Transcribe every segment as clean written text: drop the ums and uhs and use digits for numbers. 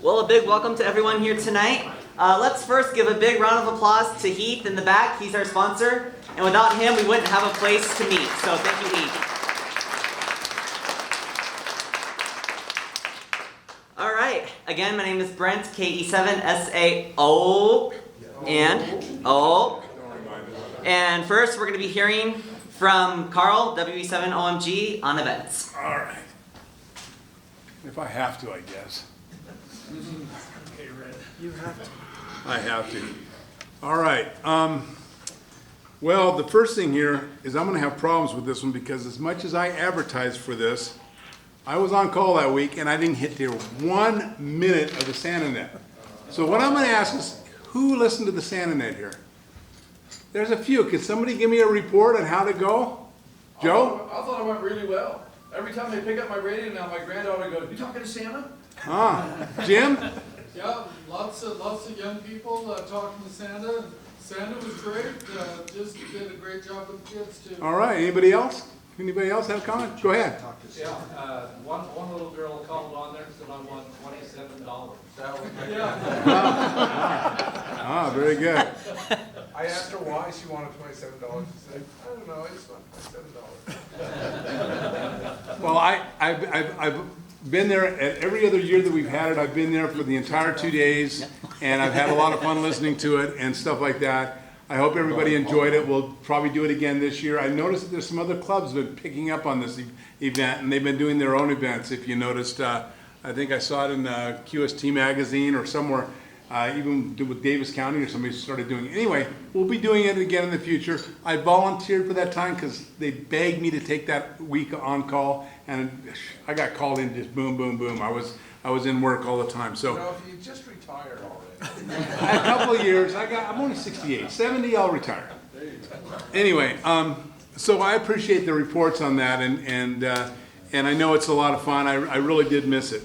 Well, a big welcome to everyone here tonight. Let's first give a big round of applause to Heath in the back. He's our sponsor. And without him, we wouldn't have a place to meet. So thank you, Heath. All right. Again, my name is Brent, KE7SAO. And O. And first, we're going to be hearing from Carl, WE7OMG, on events. All right. If I have to, I guess. Okay, Red. You have to. I have to. All right. Well, the first thing here is I'm going to have problems with this one because as much as I advertised for this, I was on call that week and I didn't hit there 1 minute of the Santa Net. So what I'm going to ask is, who listened to the Santa Net here? There's a few. Can somebody give me a report on how to go? Joe? I thought it went really well. Every time they pick up my radio now, my granddaughter goes, "You talking to Santa?" Jim? Yeah, lots of young people talking to Santa. Santa was great. Just did a great job with the kids too. All right. Anybody else? Anybody else have a comment? Go ahead. Yeah, one little girl called on there and said I won $27. Ah, very good. I asked her why she wanted $27. She said, "I don't know, I just want $27." Well, I've been there at every other year that we've had it. I've been there for the entire 2 days, and I've had a lot of fun listening to it and stuff like that. I hope everybody enjoyed it. We'll probably do it again this year. I noticed that there's some other clubs that have been picking up on this event, and they've been doing their own events. If you noticed, I think I saw it in QST magazine or somewhere. Even with Davis County or somebody started doing it. Anyway, we'll be doing it again in the future. I volunteered for that time because they begged me to take that week on call, and I got called in just boom, boom, boom. I was in work all the time. So You know, if you just retired already. a couple of years. I'm only 68, 70. I'll retire. Anyway, so I appreciate the reports on that, and I know it's a lot of fun. I really did miss it.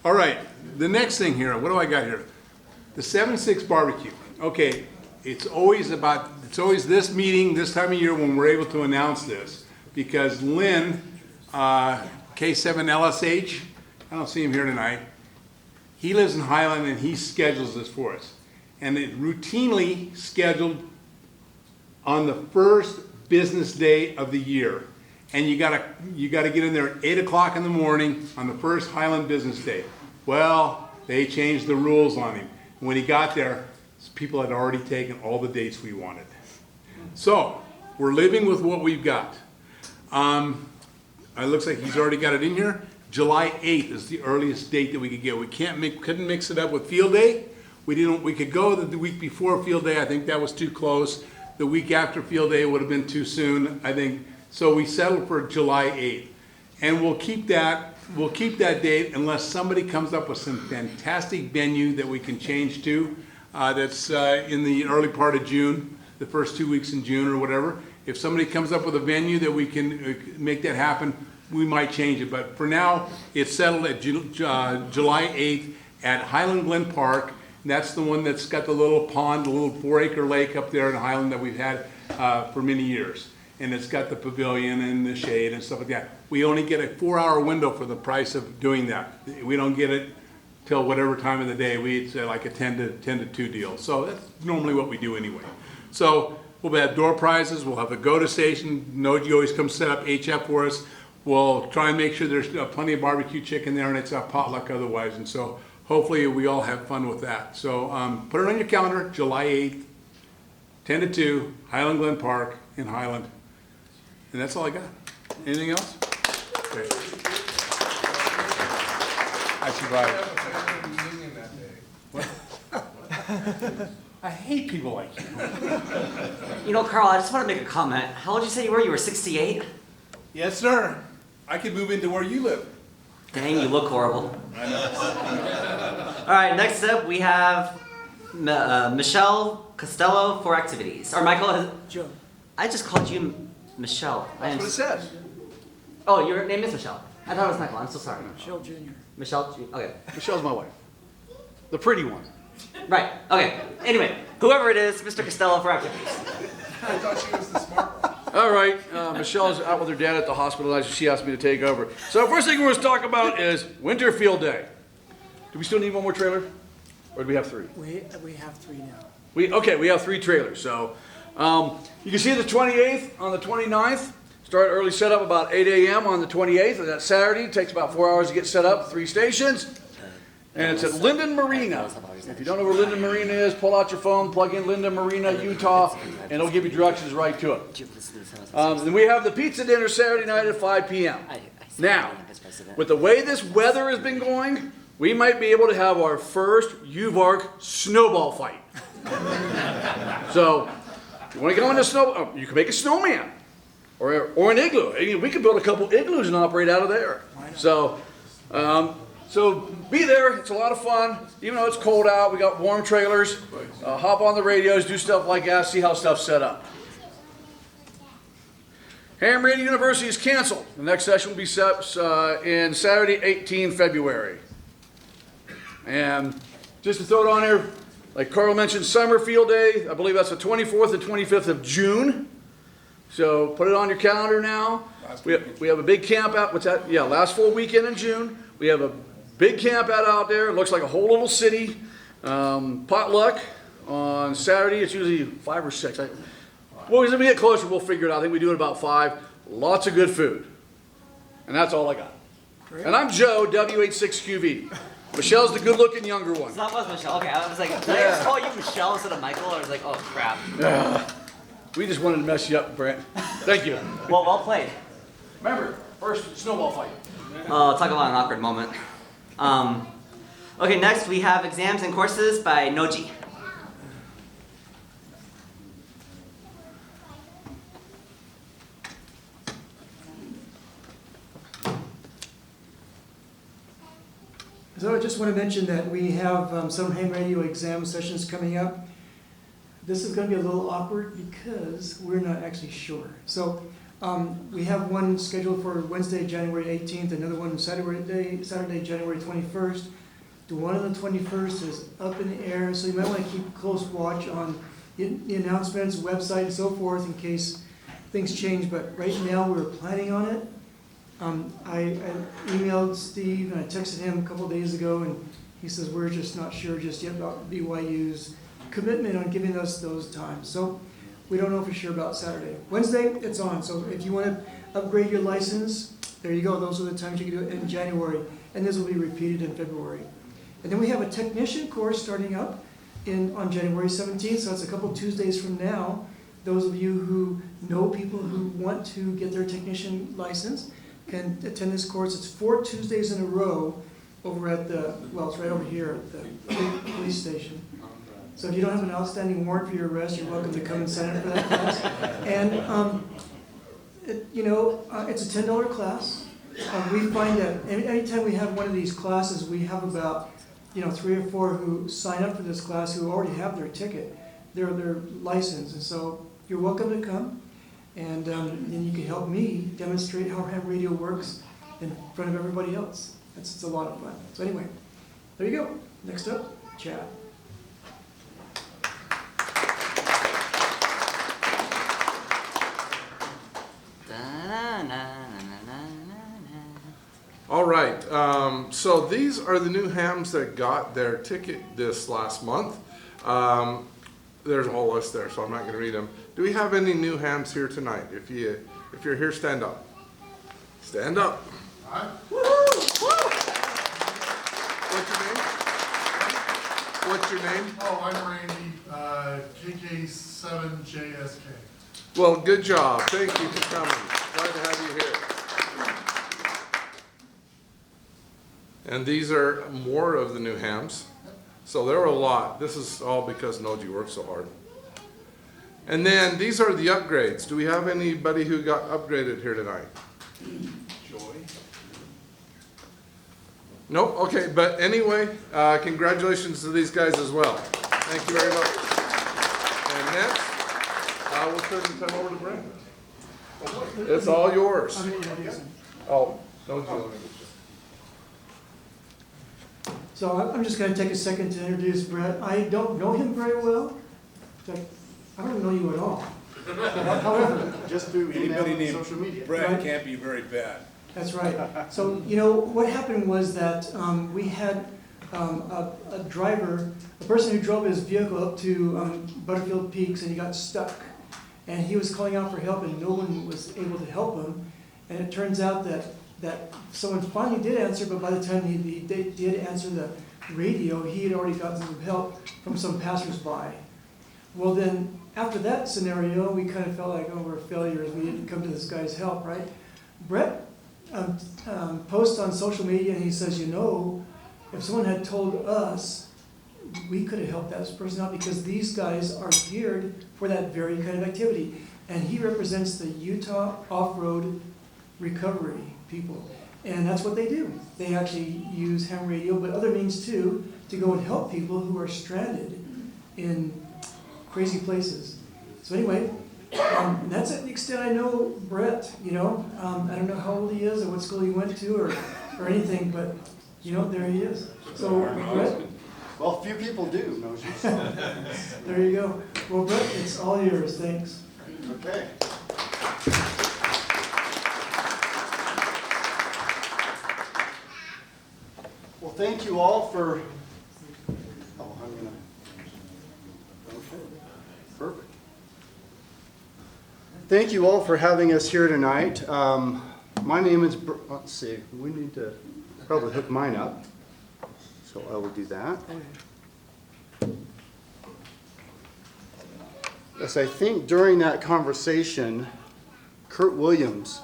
All right, the next thing here. What do I got here? The 7-6 barbecue. Okay, it's always this meeting, this time of year when we're able to announce this, because Lynn, K7LSH, I don't see him here tonight. He lives in Highland and he schedules this for us. And it routinely scheduled on the first business day of the year. And you gotta get in there at 8 o'clock in the morning on the first Highland business day. Well, they changed the rules on him. When he got there, people had already taken all the dates we wanted. So, we're living with what we've got. It looks like he's already got it in here. July 8th is the earliest date that we could get. We couldn't mix it up with field day. We could go the week before field day. I think that was too close. The week after field day would have been too soon, I think. So we settled for July 8th. And we'll keep that date unless somebody comes up with some fantastic venue that we can change to that's in the early part of June, the first 2 weeks in June or whatever. If somebody comes up with a venue that we can make that happen, we might change it. But for now, it's settled at July 8th at Highland Glen Park. That's the one that's got the little pond, the little 4-acre lake up there in Highland that we've had for many years. And it's got the pavilion and the shade and stuff like that. We only get a 4-hour window for the price of doing that. We don't get it till whatever time of the day. It's like a 10 to 2 deal. So that's normally what we do anyway. So we'll have door prizes. We'll have a go-to station. Noji always comes set up HF for us. We'll try and make sure there's plenty of barbecue chicken there, and it's a potluck otherwise. And so hopefully we all have fun with that. So put it on your calendar, July 8th, 10 to 2, Highland Glen Park in Highland. And that's all I got. Anything else? Okay. I survived. I hate people like you. You know, Carl, I just want to make a comment. How old did you say you were? You were 68? Yes, sir. I could move into where you live. Dang, you look horrible. I know. All right, next up we have Michelle Costello for activities. Or Michael, Joe. I just called you Michelle. That's what it says. Oh, your name is Michelle. I thought it was Michael. I'm so sorry. Michelle Jr. Michelle, okay. Michelle's my wife. The pretty one. Right, okay. Anyway, whoever it is, Mr. Costello for activities. I thought she was the smart one. All right, Michelle's out with her dad at the hospital. She asked me to take over. So first thing we're going to talk about is Winter Field Day. Do we still need one more trailer? Or do we have 3? We have 3 now. We have 3 trailers. So you can see the 28th on the 29th. Start early setup about 8 a.m. on the 28th. And that's Saturday. It takes about 4 hours to get set up. 3 stations. And it's at Linden Marina. If you don't know where Linden Marina is, pull out your phone, plug in Linden Marina, Utah, and it'll give you directions right to it. Then we have the pizza dinner Saturday night at 5 p.m. Now, with the way this weather has been going, we might be able to have our first UVARC snowball fight. So, if you want to go into snow, you can make a snowman or an igloo. I mean, we could build a couple igloos and operate out of there. So be there. It's a lot of fun. Even though it's cold out, we got warm trailers. Hop on the radios, do stuff like that, see how stuff's set up. Ham Radio University is canceled. The next session will be set in Saturday, 18 February. And just to throw it on there, like Carl mentioned, summer field day, I believe that's the 24th and 25th of June. So put it on your calendar now. We have a big camp out. What's that? Yeah, last full weekend in June. We have a big camp out there. It looks like a whole little city. Potluck on Saturday. It's usually 5 or 6. Well, as we get closer, we'll figure it out. I think we do it about 5. Lots of good food. And that's all I got. Great. And I'm Joe, WH6QV. Michelle's the good-looking younger one. It's not was Michelle. Okay, I was like, did I just call you Michelle instead of Michael? I was like, oh crap. We just wanted to mess you up, Brent. Thank you. Well played. Remember, first snowball fight. Oh, talk about an awkward moment. Okay, next we have exams and courses by Noji. So I just want to mention that we have some ham radio exam sessions coming up. This is going to be a little awkward because we're not actually sure. So we have one scheduled for Wednesday, January 18th, another one Saturday, January 21st. The one on the 21st is up in the air, so you might want to keep close watch on the announcements, website, and so forth in case things change. But right now we're planning on it. I emailed Steve and I texted him a couple of days ago, and he says we're just not sure just yet about BYU's commitment on giving us those times. So we don't know for sure about Saturday. Wednesday, it's on. So if you want to upgrade your license, there you go. Those are the times you can do it in January, and this will be repeated in February. And then we have a technician course starting up on January 17th. So it's a couple Tuesdays from now. Those of you who know people who want to get their technician license can attend this course. It's 4 Tuesdays in a row over at it's right over here at the police station. So if you don't have an outstanding warrant for your arrest, you're welcome to come and sign up for that class. And it's a $10 class. We find that anytime we have one of these classes, we have about 3 or 4 who sign up for this class who already have their ticket, their license, and so you're welcome to come. And then you can help me demonstrate how ham radio works in front of everybody else. It's a lot of fun. So anyway, there you go. Next up, Chad. All right, so these are the new hams that got their ticket this last month. There's a whole list there, so I'm not going to read them. Do we have any new hams here tonight? If you're here, stand up. Stand up. Hi. What's your name? Oh, I'm Randy, KK7JSK. Well, good job. Thank you for coming. Glad to have you here. And these are more of the new hams. So there are a lot. This is all because Noji worked so hard. And then these are the upgrades. Do we have anybody who got upgraded here tonight? Joy? Nope. Okay, but anyway, congratulations to these guys as well. Thank you very much. And next, I will turn the time over to Brent. It's all yours. Oh, Noji. So I'm just going to take a second to introduce Brett. I don't know him very well. In fact, I don't know you at all. However, just through email Anybody and named social media. Brett Right. can't be very bad. that's right. So, what happened was that we had a driver, a person who drove his vehicle up to Butterfield Peaks and he got stuck. And he was calling out for help and no one was able to help him. And it turns out that someone finally did answer, but by the time he did answer the radio, he had already gotten some help from some passersby. Well then, after that scenario, we kind of felt like, oh, we're failures. We didn't come to this guy's help, right? Brett posts on social media and he says, you know, if someone had told us, we could have helped that person out because these guys are geared for that very kind of activity. And he represents the Utah Off-Road Recovery people. And that's what they do. They actually use ham radio, but other means too, to go and help people who are stranded in crazy places. So anyway, that's at the extent I know Brett, you know. I don't know how old he is or what school he went to or anything, but you know, there he is. So Brett, Well, few people do, no, there you go. Well, Brett, it's all yours. Thanks. Okay. Well, thank you all for, oh, I'm gonna, okay, perfect. Thank you all for having us here tonight. My name is, let's see, we need to probably hook mine up. So I will do that. Yes, I think during that conversation, Kurt Williams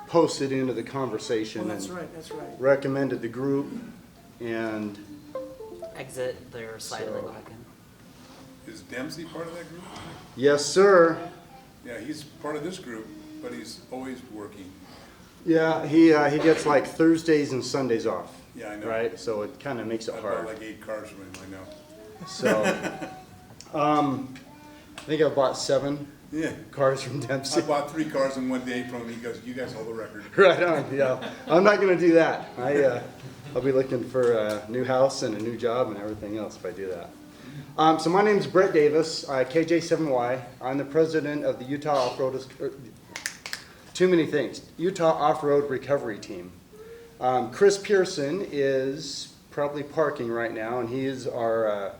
posted into the conversation Well, that's and right. That's right. recommended the group, and Exit their side and then go back in. Is Dempsey part of that group? yes, sir. Yeah, he's part of this group, but he's always working. Yeah, he gets like Thursdays and Sundays off. Yeah, I know. Right, so it kind of makes it I bought hard. like 8 cars from him, I know. So, I think I bought 7 Yeah. cars from I Dempsey. bought 3 cars in one day from him. He goes, you guys hold the record. Right on, yeah. I'm not gonna do that. I'll be looking for a new house and a new job and everything else if I do that. So my name is Brett Davis, KJ7Y. I'm the president of the Utah Off-Road, too many things, Utah Off-Road Recovery Team. Chris Pearson is probably parking right now, and he is our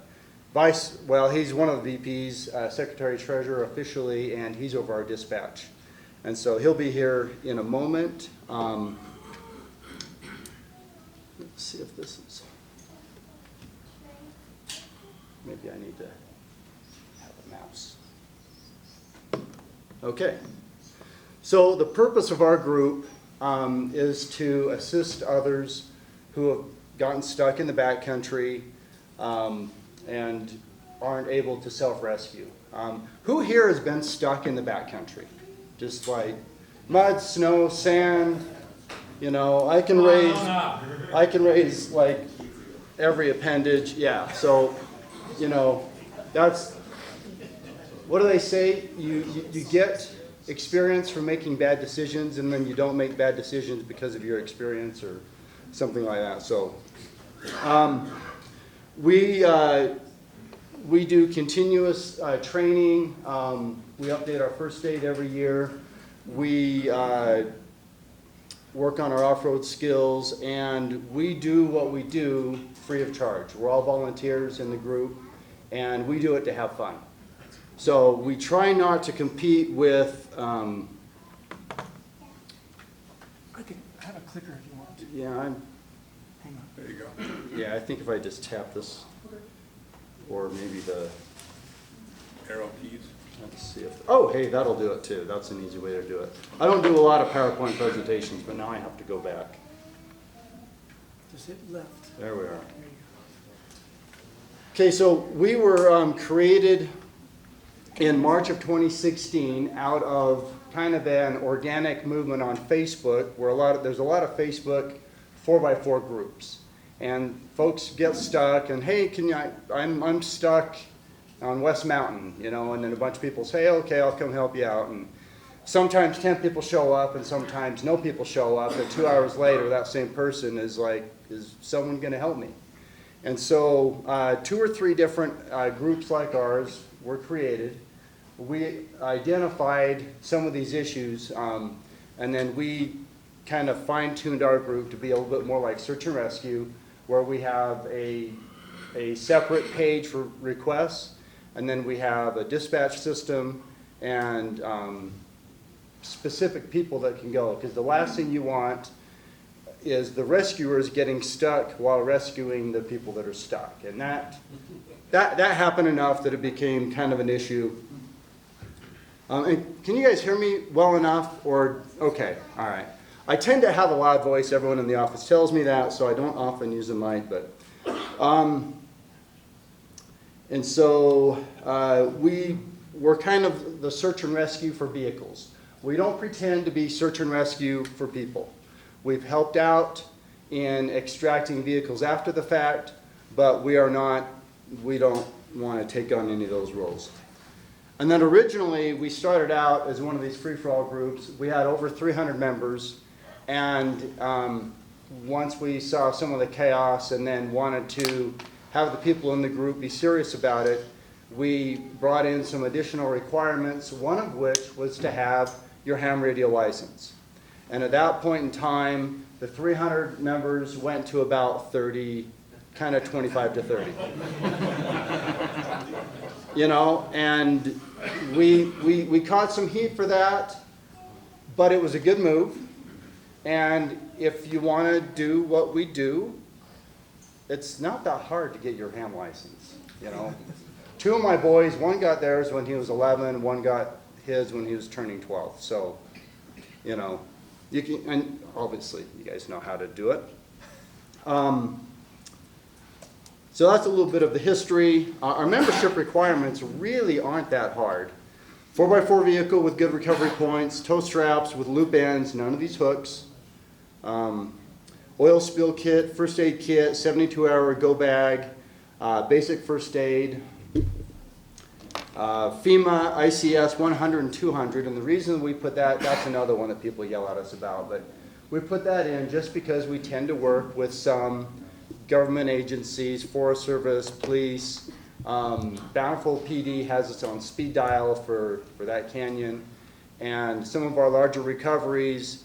he's one of the VPs, Secretary Treasurer officially, and he's over our dispatch. And so he'll be here in a moment. Let's see if this is, maybe I need to have a mouse. Okay. So the purpose of our group is to assist others who have gotten stuck in the backcountry and aren't able to self-rescue. Who here has been stuck in the backcountry? Just like mud, snow, sand, you know, I can raise like every appendage, yeah. So, you know, that's, what do they say? You get experience from making bad decisions, and then you don't make bad decisions because of your experience or something like that. So we do continuous training. We update our first aid every year. We work on our off-road skills, and we do what we do free of charge. We're all volunteers in the group, and we do it to have fun. So we try not to compete with, I have a clicker if you want. yeah, Hang on. There you go. yeah, I think if I just tap this, or maybe the, Arrow keys. let's see if, oh, hey, that'll do it too. That's an easy way to do it. I don't do a lot of PowerPoint presentations, but now I have to go back. Just hit left. There we are. There you Okay, so we were created in March of 2016 out of kind of an organic movement on Facebook where there's a lot of Facebook 4x4 groups. And folks get stuck and, hey, I'm stuck on West Mountain, you know, and then a bunch of people say, okay, I'll come help you out. And sometimes 10 people show up and sometimes no people show up, and 2 hours later that same person is like, is someone gonna help me? And so 2 or 3 different groups like ours were created. We identified some of these issues, and then we kind of fine-tuned our group to be a little bit more like search and rescue, where we have a separate page for requests, and then we have a dispatch system and specific people that can go. Because the last thing you want is the rescuers getting stuck while rescuing the people that are stuck. And that happened enough that it became kind of an issue. And can you guys hear me well enough? Or, okay, all right. I tend to have a loud voice. Everyone in the office tells me that, so I don't often use the mic. But, and so we're kind of the search and rescue for vehicles. We don't pretend to be search and rescue for people. We've helped out in extracting vehicles after the fact, but we don't want to take on any of those roles. And then originally, we started out as one of these free-for-all groups. We had over 300 members, and once we saw some of the chaos and then wanted to have the people in the group be serious about it, we brought in some additional requirements, one of which was to have your ham radio license. And at that point in time, the 300 members went to about 30, kind of 25 to 30. You know, and we caught some heat for that, but it was a good move. And if you want to do what we do, it's not that hard to get your ham license, you know. Two of my boys, one got theirs when he was 11, one got his when he was turning 12. So, you know, you can, and obviously you guys know how to do it. So that's a little bit of the history. Our membership requirements really aren't that hard. 4x4 vehicle with good recovery points, tow straps with loop ends, none of these hooks. Oil spill kit, first aid kit, 72-hour go bag, basic first aid, FEMA, ICS 100 and 200, and the reason we put that, that's another one that people yell at us about, but we put that in just because we tend to work with some government agencies, Forest Service, police. Bountiful PD has its own speed dial for that canyon, and some of our larger recoveries,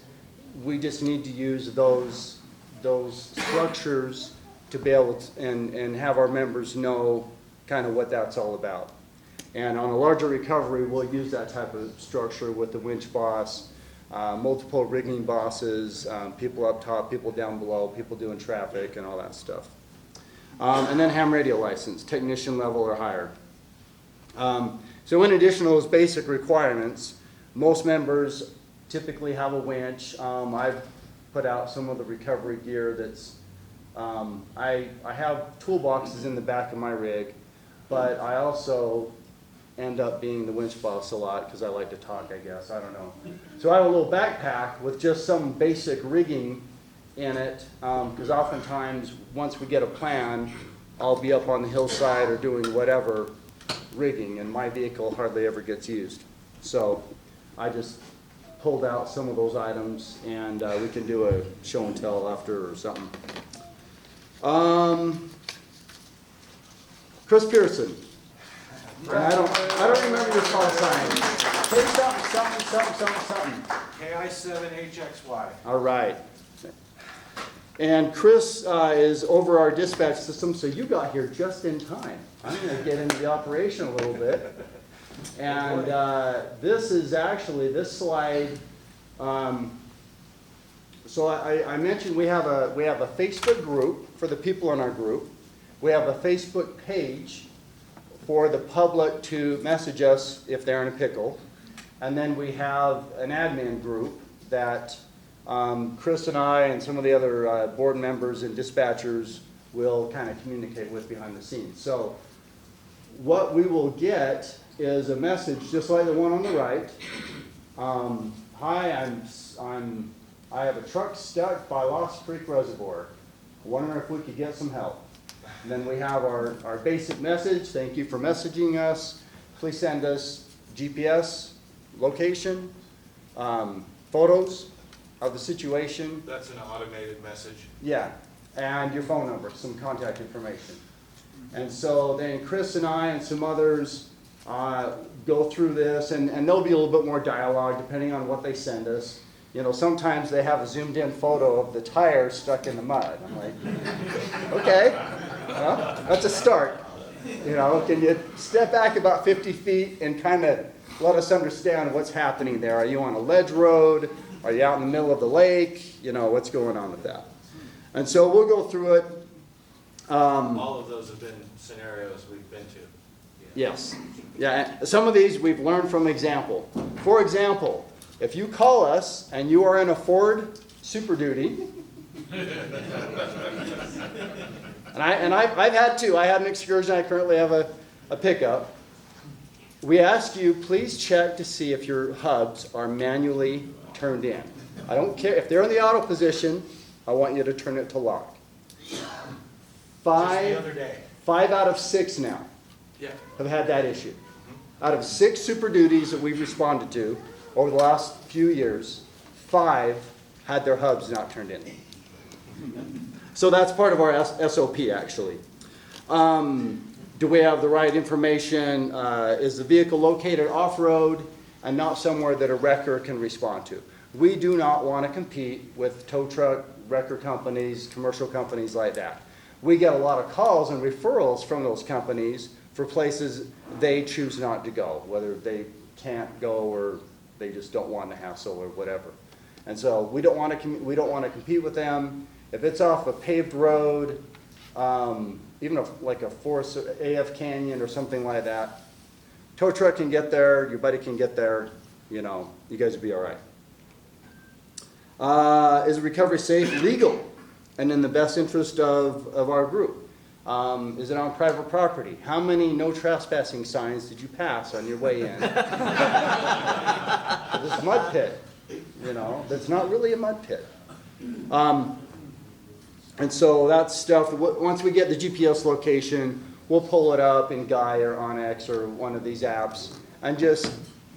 we just need to use those structures to be able to, and have our members know kind of what that's all about. And on a larger recovery, we'll use that type of structure with the winch boss, multiple rigging bosses, people up top, people down below, people doing traffic and all that stuff. And then ham radio license, technician level or higher. So in addition to those basic requirements, most members typically have a winch. I've put out some of the recovery gear that's, I have toolboxes in the back of my rig, but I also end up being the winch boss a lot because I like to talk, I guess, I don't know. So I have a little backpack with just some basic rigging in it, because oftentimes once we get a plan, I'll be up on the hillside or doing whatever rigging, and my vehicle hardly ever gets used. So I just pulled out some of those items, and we can do a show and tell after or something. Chris Pearson. And I don't remember your call sign. Say something. KI7HXY. All right. And Chris is over our dispatch system, so you got here just in time. I'm going to get into the operation a little bit. And this is actually, this slide, so I mentioned we have a Facebook group for the people in our group. We have a Facebook page for the public to message us if they're in a pickle. And then we have an admin group that Chris and I and some of the other board members and dispatchers will kind of communicate with behind the scenes. So what we will get is a message just like the one on the right. Hi, I have a truck stuck by Lost Creek Reservoir. Wondering if we could get some help. And then we have our basic message. Thank you for messaging us. Please send us GPS, location, photos of the situation. That's an automated message. Yeah, and your phone number, some contact information. And so then Chris and I and some others go through this, and there'll be a little bit more dialogue depending on what they send us. you know, sometimes they have a zoomed in photo of the tire stuck in the mud. I'm like, okay, well, that's a start. You know, can you step back about 50 feet and kind of let us understand what's happening there? Are you on a ledge road? Are you out in the middle of the lake? You know, what's going on with that? And so we'll go through it. All of those have been scenarios we've been to. Yes. Yeah, some of these we've learned from example. For example, if you call us and you are in a Ford Super Duty, and I've had two. I had an Excursion. I currently have a pickup. We ask you, please check to see if your hubs are manually turned in. I don't care. If they're in the auto position, I want you to turn it to lock. Just the other day. 5 out of 6 now have had that issue. Out of 6 Super Duties that we've responded to over the last few years, 5 had their hubs not turned in. So that's part of our SOP, actually. Do we have the right information? Is the vehicle located off-road and not somewhere that a wrecker can respond to? We do not want to compete with tow truck, wrecker companies, commercial companies like that. We get a lot of calls and referrals from those companies for places they choose not to go, whether they can't go or they just don't want the hassle or whatever. And so we don't want to compete with them. If it's off a paved road, even like a forest, AF Canyon or something like that, tow truck can get there, your buddy can get there, you know, you guys will be all right. Is recovery safe, legal, and in the best interest of our group? Is it on private property? How many no trespassing signs did you pass on your way in? This mud pit, you know, that's not really a mud pit. And so that's stuff, once we get the GPS location, we'll pull it up in Guy or Onyx or one of these apps and just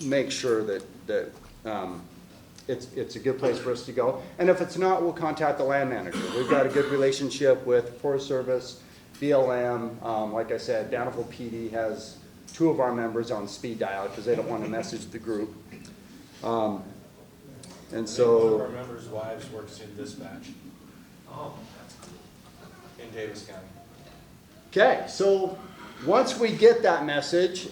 make sure that it's a good place for us to go. And if it's not, we'll contact the land manager. We've got a good relationship with Forest Service, BLM. Like I said, Downville PD has 2 of our members on speed dial because they don't want to message the group. And so One of our members' wives works in dispatch. Oh, that's cool. In Davis County. okay, so once we get that message,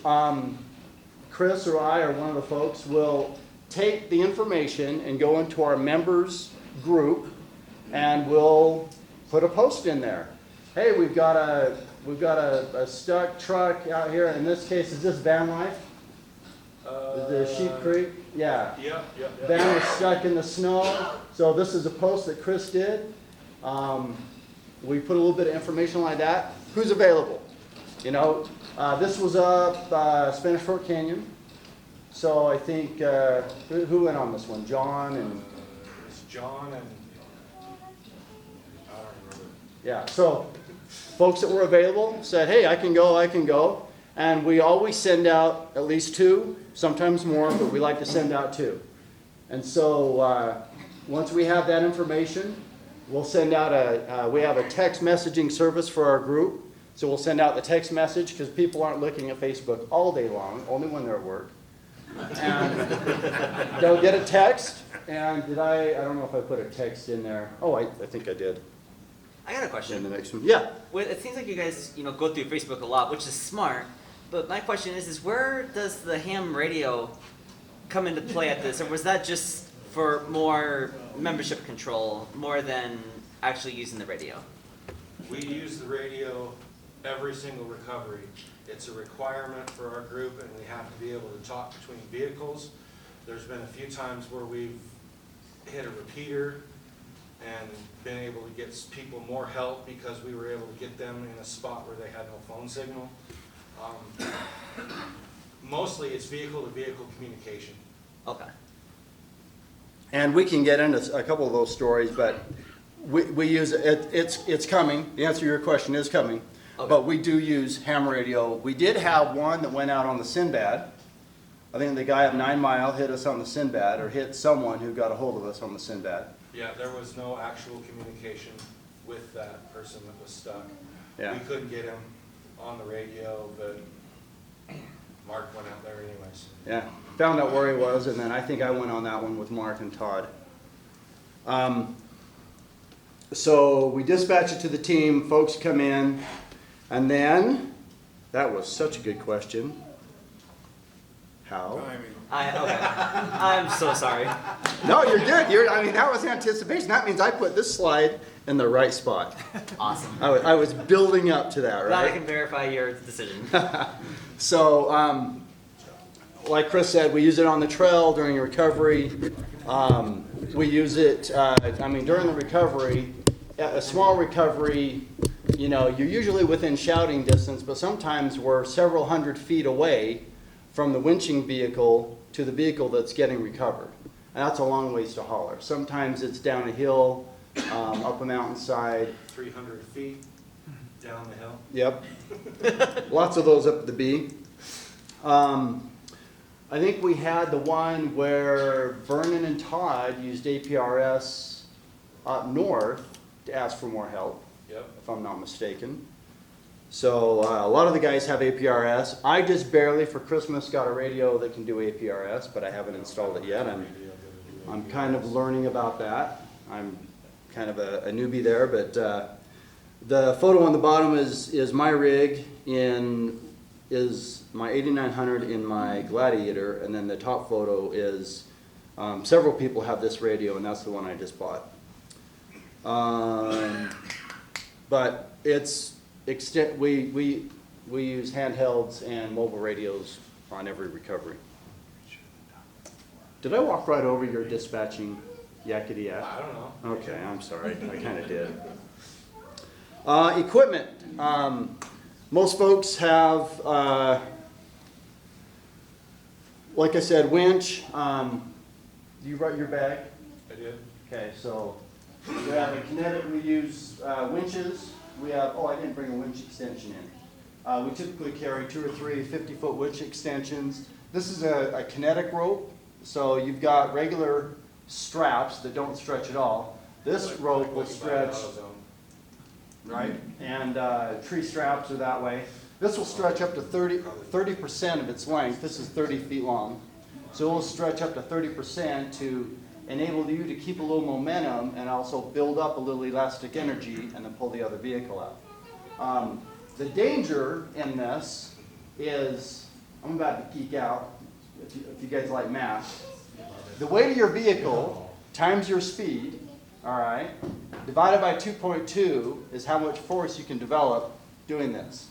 Chris or I or one of the folks will take the information and go into our members group and we'll put a post in there. Hey, we've got a stuck truck out here. In this case, is this van life? The Sheep Creek? Yeah. Yeah. Van was stuck in the snow. So this is a post that Chris did. We put a little bit of information like that. Who's available? You know, this was up Spanish Fork Canyon. So I think, who went on this one? John and... It's John and... I don't remember. Yeah, so folks that were available said, hey, I can go. And we always send out at least 2, sometimes more, but we like to send out 2. And so once we have that information, we'll send out we have a text messaging service for our group. So we'll send out the text message because people aren't looking at Facebook all day long, only when they're at work. And they'll get a text. And I don't know if I put a text in there. Oh, I think I did. I got a question. In the next one. Yeah. Well, it seems like you guys, go through Facebook a lot, which is smart. But my question is where does the ham radio come into play at this? Or was that just for more membership control, more than actually using the radio? We use the radio every single recovery. It's a requirement for our group, and we have to be able to talk between vehicles. There's been a few times where we've hit a repeater and been able to get people more help because we were able to get them in a spot where they had no phone signal. Mostly it's vehicle-to-vehicle communication. Okay. And we can get into a couple of those stories, but we use it. It's coming. The answer to your question is coming. Okay. But we do use ham radio. We did have one that went out on the Sinbad. I think the guy at 9 Mile hit us on the Sinbad, or hit someone who got a hold of us on the Sinbad. Yeah, there was no actual communication with that person that was stuck. Yeah. We couldn't get him on the radio, but Mark went out there anyways. Yeah, found out where he was, and then I think I went on that one with Mark and Todd. So we dispatch it to the team, folks come in, and then, that was such a good question. How? Okay. I'm so sorry. No, you're good. I mean, that was anticipation. That means I put this slide in the right spot. Awesome. I was building up to that, Glad I right? can verify your decision. So, like Chris said, we use it on the trail during recovery. We use it, during the recovery, a small recovery, you're usually within shouting distance, but sometimes we're several hundred feet away from the winching vehicle to the vehicle that's getting recovered. And that's a long ways to holler. Sometimes it's down a hill, up a mountainside. 300 feet down the hill. Yep. Lots of those up at the B. I think we had the one where Vernon and Todd used APRS up north to ask for more help, Yep. if I'm not mistaken. So a lot of the guys have APRS. I just barely for Christmas got a radio that can do APRS, but I haven't installed it yet. I'm kind of learning about that. I'm kind of a newbie there, but the photo on the bottom is my rig is my 8900 in my Gladiator, and then the top photo is several people have this radio, and that's the one I just bought. But it's we use handhelds and mobile radios on every recovery. Did I walk right over your dispatching yakety yak? I don't know. Okay, I'm sorry. I kind of did. Equipment. Most folks have, like I said, winch. Do you write your bag? I did. Okay, so we have a kinetic. We use winches. We have, I didn't bring a winch extension in. We typically carry 2 or 3 50-foot winch extensions. This is a kinetic rope, so you've got regular straps that don't stretch at all. This rope will stretch, right? And tree straps are that way. This will stretch up to 30% of its length. This is 30 feet long. So it will stretch up to 30% to enable you to keep a little momentum and also build up a little elastic energy and then pull the other vehicle out. The danger in this is, I'm about to geek out, if you guys like math. The weight of your vehicle times your speed, all right, divided by 2.2 is how much force you can develop doing this.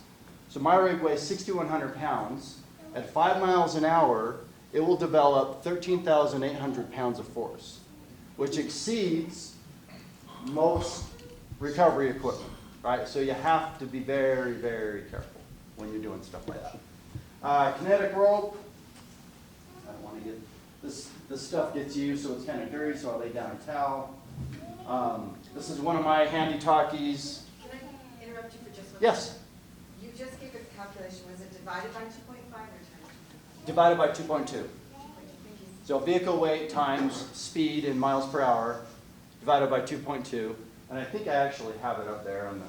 So my rig weighs 6,100 pounds. At 5 miles an hour, it will develop 13,800 pounds of force, which exceeds most recovery equipment, right? So you have to be very, very careful when you're doing stuff like that. Kinetic rope, I don't want to get, this stuff gets used, so it's kind of dirty, so I lay down a towel. This is one of my handy talkies. Can I interrupt you for just one Yes. second? You just gave a calculation. Was it divided by 2.5 or times 2.5? Divided by 2.2. Thank you. So vehicle weight times speed in miles per hour divided by 2.2. And I think I actually have it up there on the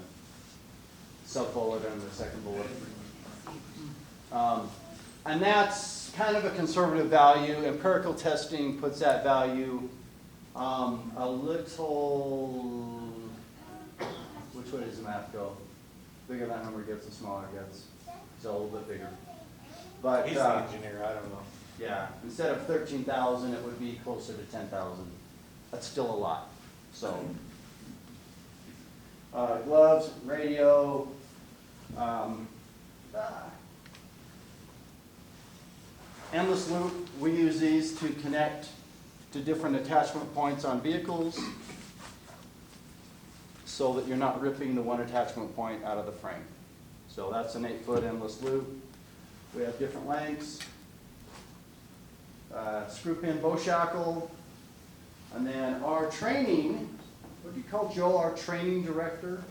sub-bullet and the second bullet. And that's kind of a conservative value. Empirical testing puts that value a little, which way does the math go? Bigger that number gets, the smaller it gets. So a little bit bigger. But He's the engineer, I don't know. yeah, instead of 13,000, it would be closer to 10,000. That's still a lot. So, gloves, radio, endless loop. We use these to connect to different attachment points on vehicles so that you're not ripping the one attachment point out of the frame. So that's an 8-foot endless loop. We have different lengths. Screw pin bow shackle. And then our training, what do you call Joel, our training director?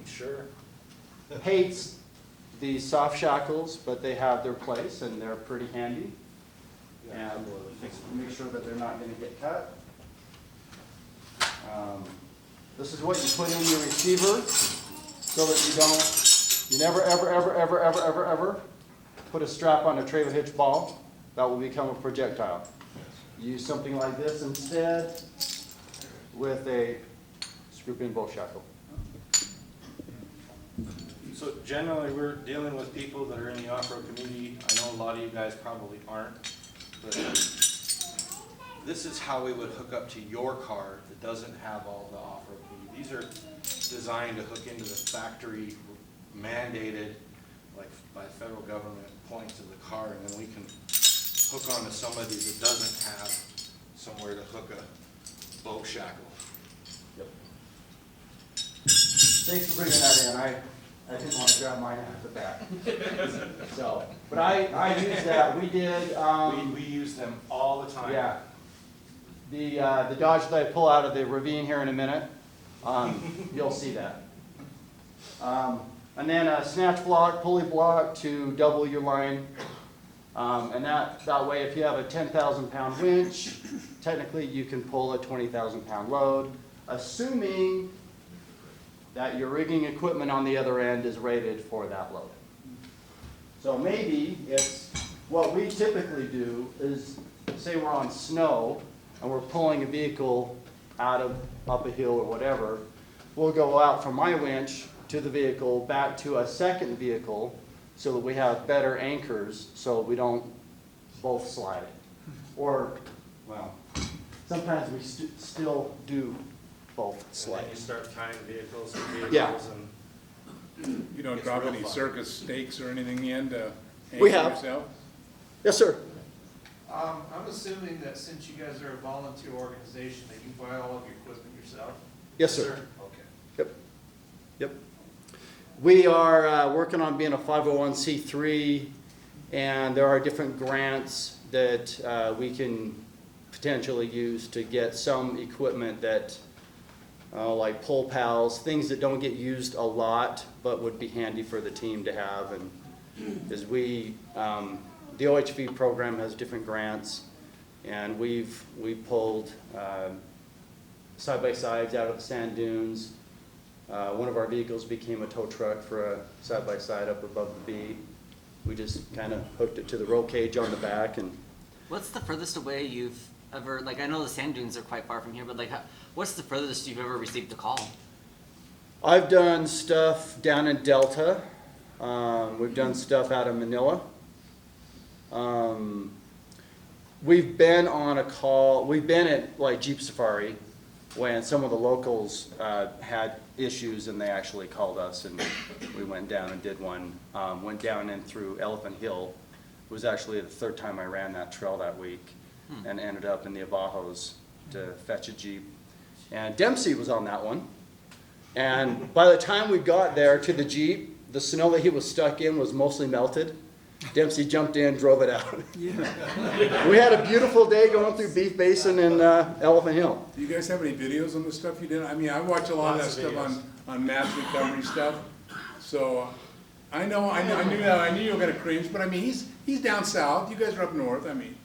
Sure. Hates these soft shackles, but they have their place and they're pretty handy. And make sure that they're not going to get cut. This is what you put in your receiver so that you never, ever put a strap on a trailer hitch ball. That will become a projectile. Use something like this instead. with a screw-pin bow shackle. So generally, we're dealing with people that are in the off-road community. I know a lot of you guys probably aren't, but this is how we would hook up to your car that doesn't have all the off-road community. These are designed to hook into the factory mandated, like by federal government, points of the car, and then we can hook onto somebody that doesn't have somewhere to hook a bow shackle. Yep. Thanks for bringing that in. I didn't want to grab mine at the back. So, but I used that. We did. We use them all the time. Yeah. The Dodge that I pull out of the ravine here in a minute, you'll see that. And then a snatch block, pulley block to double your line. And that way, if you have a 10,000 pound winch, technically you can pull a 20,000 pound load, assuming that your rigging equipment on the other end is rated for that load. So maybe it's, what we typically do is, say we're on snow and we're pulling a vehicle up a hill or whatever, we'll go out from my winch to the vehicle, back to a second vehicle, so that we have better anchors so we don't both slide. Or, well, sometimes we still do both And slide. then you start tying vehicles to vehicles Yeah. and You don't It's drop real any fun. circus stakes or anything in to We anchor have. yourself? Yes, sir. I'm assuming that since you guys are a volunteer organization, that you buy all of your equipment yourself? Yes, sir. Okay. Yep. Yep. We are working on being a 501c3, and there are different grants that we can potentially use to get some equipment that, like pull pals, things that don't get used a lot, but would be handy for the team to have. And as the OHV program has different grants, and we've pulled side-by-sides out of the sand dunes. One of our vehicles became a tow truck for a side-by-side up above the B. We just kind of hooked it to the roll cage on the back, and What's the furthest away you've ever, like, I know the sand dunes are quite far from here, but like, what's the furthest you've ever received a call? I've done stuff down in Delta. We've done stuff out of Manila. We've been on a call, we've been at like Jeep Safari when some of the locals had issues and they actually called us and we went down and did one. Went down and through Elephant Hill. It was actually the third time I ran that trail that week and ended up in the Abajos to fetch a Jeep. And Dempsey was on that one. And by the time we got there to the Jeep, the snow that he was stuck in was mostly melted. Dempsey jumped in, drove it out. We had a beautiful day going through Beef Basin and Elephant Hill. Do you guys have any videos on the stuff you did? I mean, I watch a lot of that Lots of stuff on mass recovery stuff. So I knew you were gonna cringe, but I mean, he's down south. You guys are up north. I mean,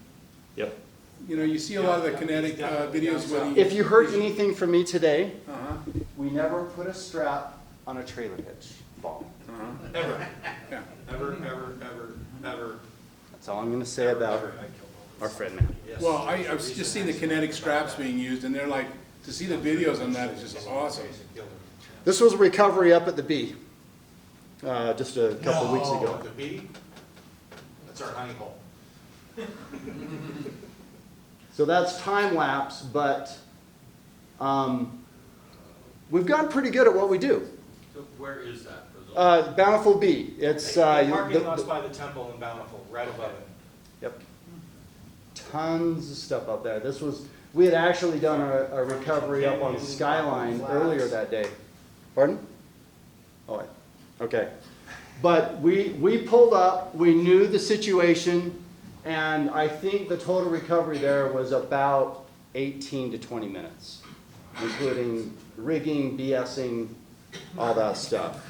Yep. you know, you see a lot of the kinetic videos when he. If you heard anything from me today, Uh-huh, we never put a strap on a trailer hitch ball. uh-huh. ever, Yeah. ever, ever, ever, ever. That's all I'm going to say about ever. our friend man. Yes. Well, I've just seen the kinetic straps being used, and they're like, to see the videos on that is just awesome. This was a recovery up at the B just a couple of weeks ago. The bee, that's our honey hole. So that's time lapse, but we've gotten pretty good at what we do. So where is that? For those- Bountiful B. It's The parking lot's by the temple in Bountiful, right above it. Yep. Tons of stuff up there. We had actually done a recovery up on Skyline earlier that day. Pardon? Oh, okay. But we pulled up, we knew the situation, and I think the total recovery there was about 18 to 20 minutes, including rigging, BSing, all that stuff.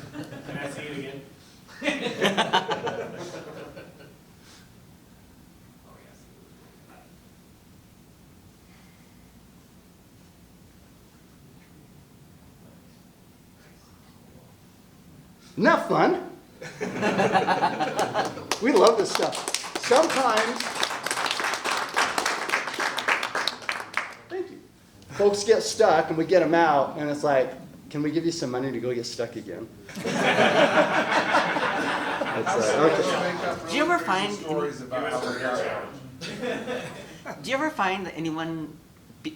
Can I see it again? Isn't that fun? We love this stuff. Sometimes, thank you. folks get stuck and we get them out, and it's like, can we give you some money to go get stuck again? It's okay. Do you ever find Stories about how they got out. Do you ever find anyone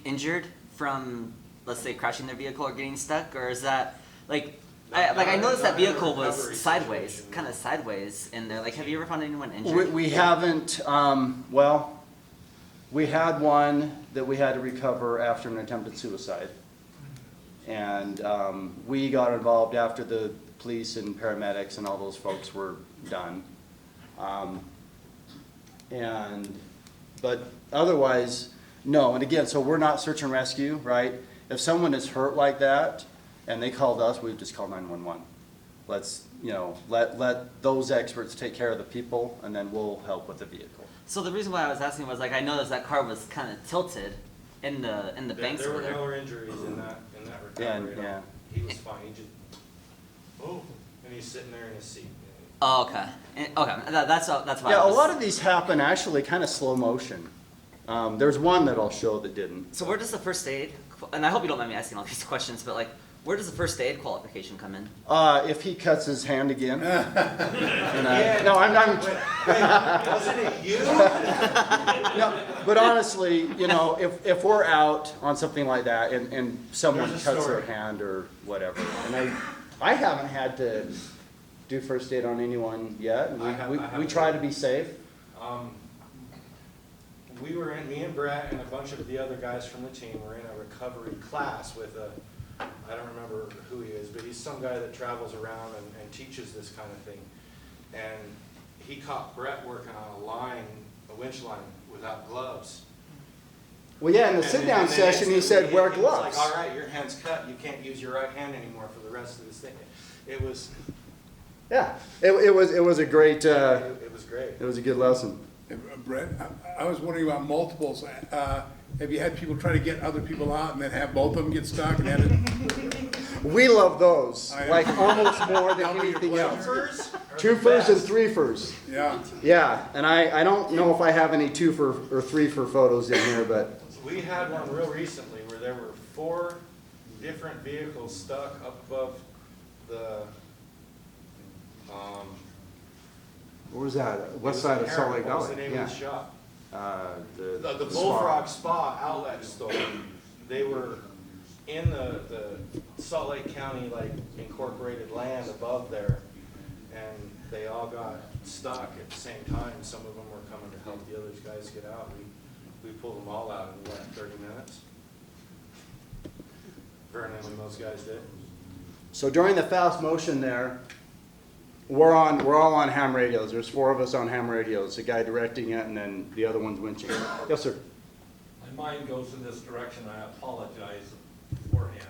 injured from, let's say, crashing their vehicle or getting stuck, or is that like? I noticed that vehicle was sideways, kind of sideways in there. Like, have you ever found anyone injured? We haven't, well, we had one that we had to recover after an attempted suicide. And we got involved after the police and paramedics and all those folks were done. But otherwise, no. And again, so we're not search and rescue, right? If someone is hurt like that and they called us, we just call 911. Let's, let those experts take care of the people, and then we'll help with the vehicle. So the reason why I was asking was, like, I noticed that car was kind of tilted in the banks There over were there. no injuries in that recovery at all. Yeah. He was fine, he just, and he's sitting there in his seat. Oh, okay. Okay, that's why. Yeah, I a was, lot of these happen actually kind of slow motion. There's one that I'll show that didn't. So where does the first aid? And I hope you don't mind me asking all these questions, but like, where does the first aid qualification come in? If he cuts his hand again. No, I'm Wasn't it you? no, but honestly, if we're out on something like that and someone There's a cuts their story. hand or whatever, and I haven't had to do first aid on anyone yet. I have We try to be safe. We were in, me and Brett and a bunch of the other guys from the team were in a recovery class with I don't remember who he is, but he's some guy that travels around and teaches this kind of thing. And he caught Brett working on a winch line without gloves. Well, yeah, in the And sit-down then session, he said, wear he was gloves. like, all right, your hand's cut, you can't use your right hand anymore for the rest of this thing. It was, Yeah, it was a great, it was great. it was a good lesson. Brett, I was wondering about multiples. Have you had people try to get other people out and then have both of them get stuck and have it? We love those, I am. like almost more than Tell me your anything else. Twofers are the Twofers and best. threefers. Yeah. Yeah, and I don't know if I have any twofer or threefer photos in here, but We had one real recently where there were 4 different vehicles stuck up above the, where was that? West side of Salt Lake What was Valley. the name of the shop? The The Bullfrog Spa outlet store. They were in the Salt Lake County, like, incorporated land above there, and they all got stuck at the same time. Some of them were coming to help the other guys get out. We pulled them all out in, 30 minutes? Vernon and those guys did. So during the fast motion there, we're all on ham radios. There's 4 of us on ham radios, the guy directing it and then the other one's winching it. Yes, sir. My mind goes in this direction, I apologize beforehand.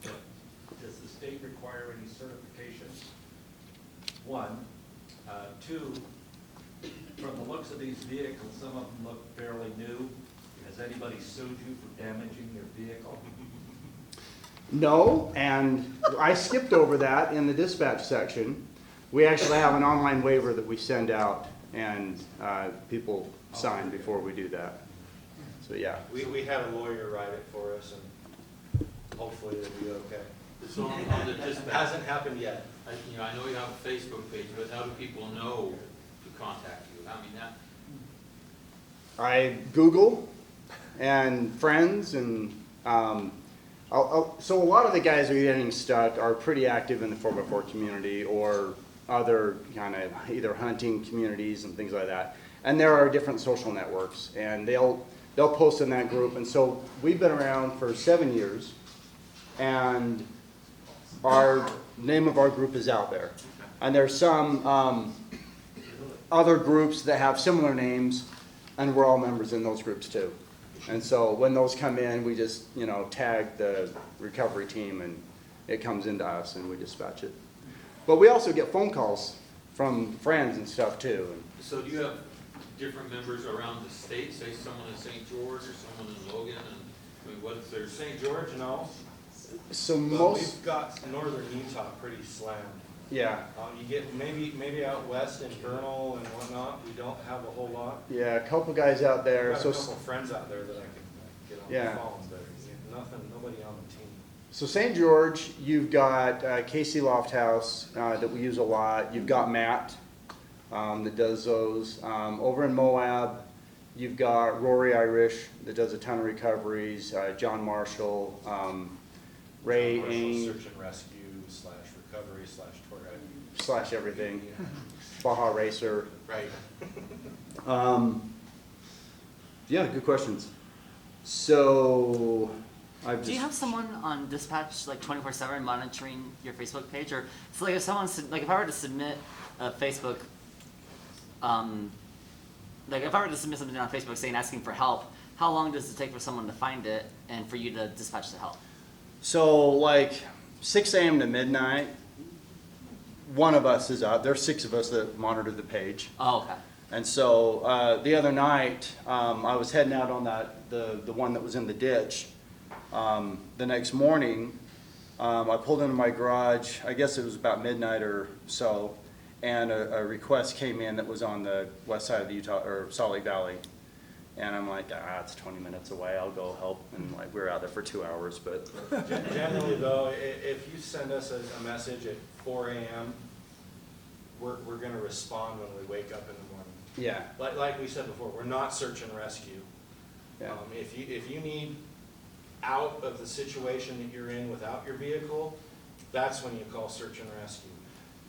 But does the state require any certifications? 1. 2, from the looks of these vehicles, some of them look fairly new. Has anybody sued you for damaging your vehicle? No, and I skipped over that in the dispatch section. We actually have an online waiver that we send out and people sign before we do that. So, yeah. We had a lawyer write it for us, and hopefully it'll be okay. So on the dispatch, Hasn't happened yet. I know you have a Facebook page, but how do people know to contact you? I mean, that, I Google and friends and so a lot of the guys who are getting stuck are pretty active in the 4x4 community or other kind of either hunting communities and things like that. And there are different social networks and they'll post in that group. And so we've been around for 7 years and our name of our group is out there. And there's some other groups that have similar names and we're all members in those groups too. And so when those come in, we just, tag the recovery team and it comes into us and we dispatch it. But we also get phone calls from friends and stuff too. so do you have different members around the state, say someone in St. George or someone in Logan, and I mean, what's their St. George, no. So But most, we've got northern Utah pretty slammed. yeah, You get maybe out west in Vernal and whatnot, we don't have a whole lot. yeah, a couple guys out there. I've So got a couple friends out there that I can get on Yeah. the phone, but nobody on the team. So St. George, you've got Casey Lofthouse that we use a lot. You've got Matt that does those. Over in Moab, you've got Rory Irish that does a ton of recoveries. John Marshall, Ray John Marshall, Aing, Search and rescue / recovery / tour guide. slash everything. Baja Racer. Right. Yeah, good questions. So I've just. Do you have someone on dispatch like 24/7 monitoring your Facebook page, or so like if someone like if I were to submit a Facebook, like if I were to submit something on Facebook saying asking for help, how long does it take for someone to find it and for you to dispatch the help? So like 6 a.m. to midnight, one of us is up. There's 6 of us that monitor the page. Oh, okay. And so the other night, I was heading out on the one that was in the ditch. The next morning, I pulled into my garage. I guess it was about midnight or so, and a request came in that was on the west side of the Utah or Salt Lake Valley. And I'm like, it's 20 minutes away. I'll go help. And like we were out there for 2 hours, but. Generally though, if you send us a message at 4 a.m., we're going to respond when we wake up in the morning. Yeah. Like we said before, we're not search and rescue. Yeah. If you need out of the situation that you're in without your vehicle, that's when you call search and rescue.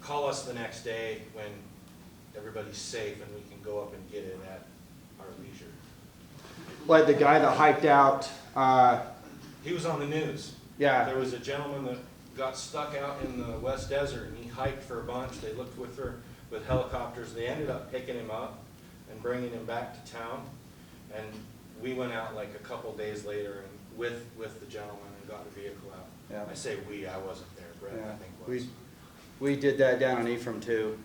Call us the next day when everybody's safe and we can go up and get it at our leisure. Like the guy that hiked out. He was on the news. Yeah. There was a gentleman that got stuck out in the West Desert and he hiked for a bunch. They looked with helicopters. They ended up picking him up and bringing him back to town. And we went out like a couple days later and with the gentleman and got the vehicle out. Yeah. I say we, I wasn't there. Brett, Yeah. I think was. We did that down in Ephraim too.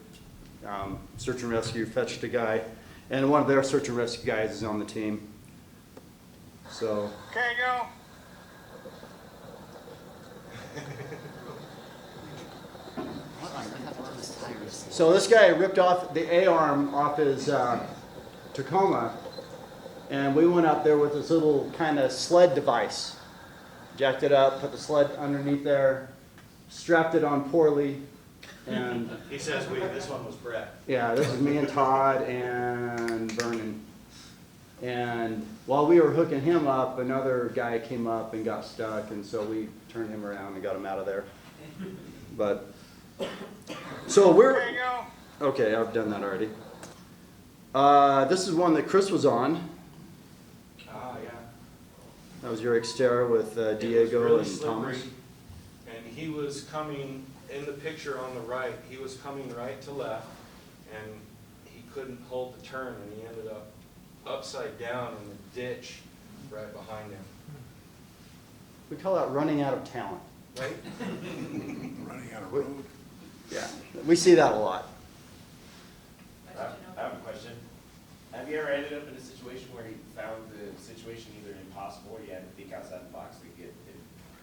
Search and rescue fetched a guy, and one of their search and rescue guys is on the team. So. Okay, go. So this guy ripped off the A-arm off his Tacoma, and we went up there with this little kind of sled device. Jacked it up, put the sled underneath there, strapped it on poorly, and... He says we, this one was Brett. Yeah, this is me and Todd and Vernon. And while we were hooking him up, another guy came up and got stuck, and so we turned him around and got him out of there. But, so we're... There you go. Okay, I've done that already. This is one that Chris was on. Ah, yeah. That was your Xterra with It was Diego really and slippery, Thomas. And he was coming, in the picture on the right, he was coming right to left, and he couldn't hold the turn, and he ended up upside down in the ditch right behind him. We call that running out of talent. Right? Running out of road. Yeah, we see that a lot. I have a question. Have you ever ended up in a situation where you found the situation either impossible or you had to think outside the box to get it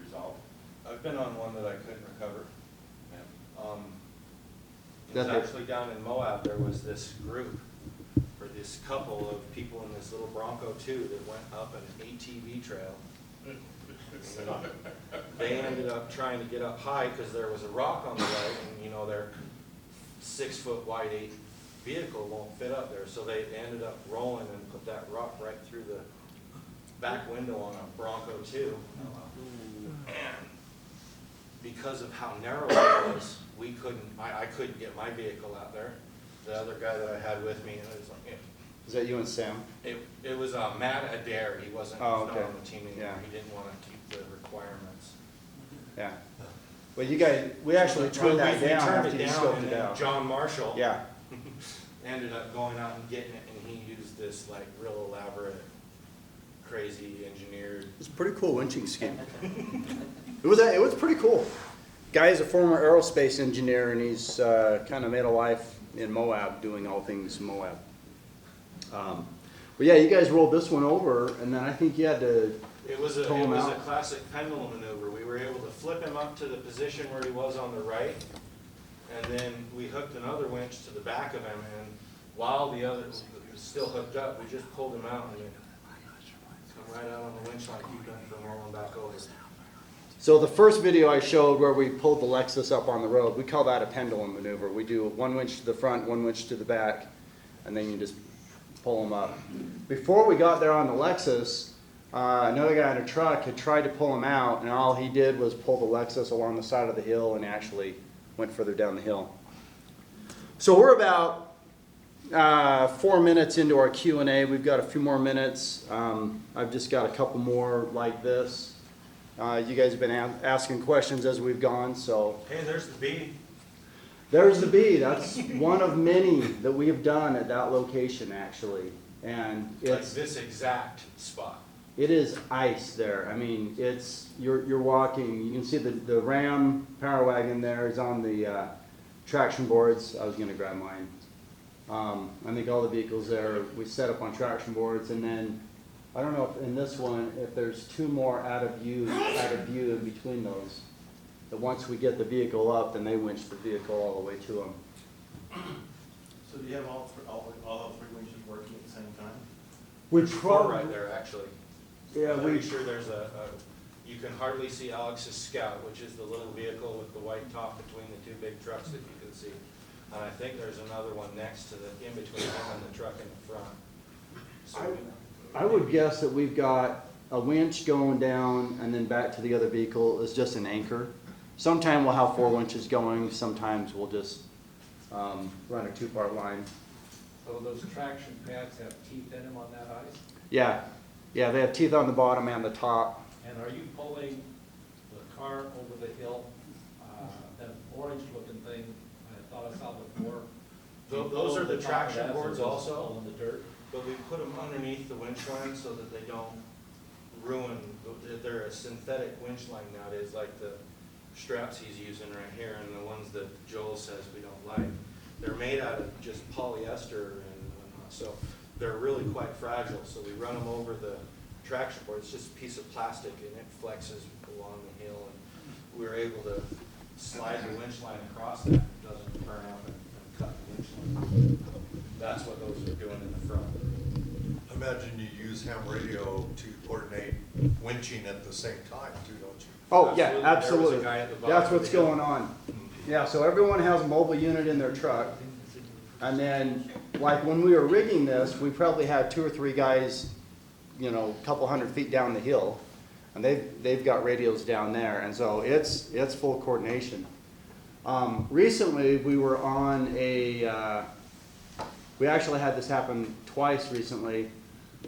resolved? I've been on one that I couldn't recover. It was That- actually down in Moab, there was this group, or this couple of people in this little Bronco 2 that went up an ATV trail. And they ended up trying to get up high because there was a rock on the right, and you know, their 6 foot wide vehicle won't fit up there. So they ended up rolling and put that rock right through the back window on a Bronco 2. And because of how narrow it was, we couldn't, I couldn't get my vehicle out there. The other guy that I had with me, it was like, Is that you and Sam? it was Matt Adair. He wasn't Oh, not okay. on the team anymore. Yeah. He didn't want to keep the requirements. Yeah. Well, you guys, we actually turned that down turned after it you down, scoped and it then out. John Marshall Yeah. ended up going out and getting it, and he used this like real elaborate, crazy engineered. It's a pretty cool winching scheme. It was pretty cool. Guy is a former aerospace engineer, and he's kind of made a life in Moab, doing all things Moab. But yeah, you guys rolled this one over, and then I think you had to It was a tow him out. classic pendulum maneuver. We were able to flip him up to the position where he was on the right, and then we hooked another winch to the back of him, and while the other was still hooked up, we just pulled him out and right out on the winch line, keep them from rolling back over. So the first video I showed where we pulled the Lexus up on the road, we call that a pendulum maneuver. We do one winch to the front, one winch to the back, and then you just pull them up. Before we got there on the Lexus, another guy in a truck had tried to pull him out, and all he did was pull the Lexus along the side of the hill and actually went further down the hill. So we're about 4 minutes into our Q&A. We've got a few more minutes. I've just got a couple more like this. You guys have been asking questions as we've gone, so. Hey, there's the bee. There's the bee. That's one of many that we have done at that location, actually. And Like it's, this exact spot. it is ice there. I mean, it's, you're walking, you can see the Ram Power Wagon there is on the traction boards. I was gonna grab mine. I think all the vehicles there, we set up on traction boards, and then, I don't know if in this one, if there's two more out of view in between those. That once we get the vehicle up, then they winch the vehicle all the way to them. So do you have all three winches working at the same time? We Four probably, right there, actually. yeah, I'm we, pretty sure there's you can hardly see Alex's Scout, which is the little vehicle with the white top between the two big trucks that you can see. And I think there's another one next to in between him and the truck in the front. So I would guess that we've got a winch going down and then back to the other vehicle is just an anchor. Sometime we'll have 4 winches going, sometimes we'll just run a 2-part line. So those traction pads have teeth in them on that ice? Yeah, yeah, they have teeth on the bottom and the top. And are you pulling the car over the hill? That orange looking thing, I thought I saw before. those are the Top of traction that, so boards it's also, all in the dirt. but we put them underneath the winch line so that they don't ruin, they're a synthetic winch line nowadays, like the straps he's using right here and the ones that Joel says we don't like. They're made out of just polyester and whatnot, so they're really quite fragile. So we run them over the traction board. It's just a piece of plastic and it flexes along the hill, and we were able to slide the winch line across that. It doesn't burn out and cut the winch line. That's what those are doing in the front. Imagine you use ham radio to coordinate winching at the same time too, don't you? Oh, yeah, There was absolutely. a guy at the bottom That's of what's the hill. going on. Yeah, so everyone has a mobile unit in their truck. And then, like when we were rigging this, we probably had 2 or 3 guys, you know, a couple hundred feet down the hill. And they've got radios down there, and so it's full coordination. Recently, we were on we actually had this happen twice recently,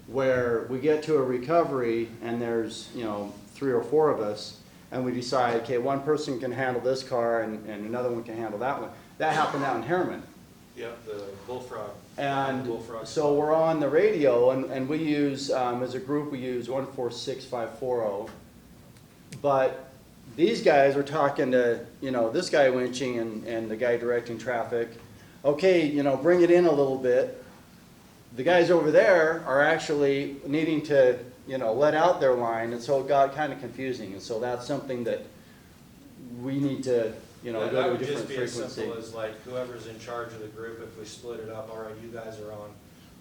where we get to a recovery and there's, you know, 3 or 4 of us, and we decide, okay, one person can handle this car and another one can handle that one. That happened out in Harriman. Yep, the bullfrog. And Bullfrog. so we're on the radio, and we use, as a group, we use 146540. But these guys are talking to, you know, this guy winching and the guy directing traffic. Okay, you know, bring it in a little bit. The guys over there are actually needing to, you know, let out their line, and so it got kind of confusing. And so that's something that we need to, you know, That go to a would different just be as frequency. simple as like whoever's in charge of the group, if we split it up, all right, you guys are on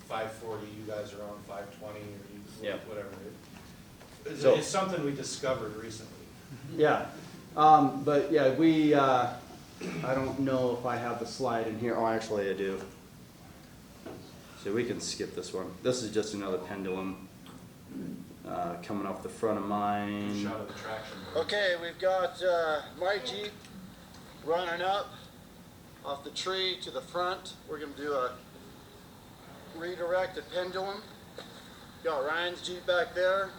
540, you guys are on 520, or you, Yeah. whatever. It's, So- it's something we discovered recently. Yeah, but yeah, we, I don't know if I have the slide in here. Oh, actually I do. So we can skip this one. This is just another pendulum coming off the front of mine. Shot of the traction board. Okay, we've got my Jeep running up off the tree to the front. We're going to do a redirected pendulum. Got Ryan's Jeep back there.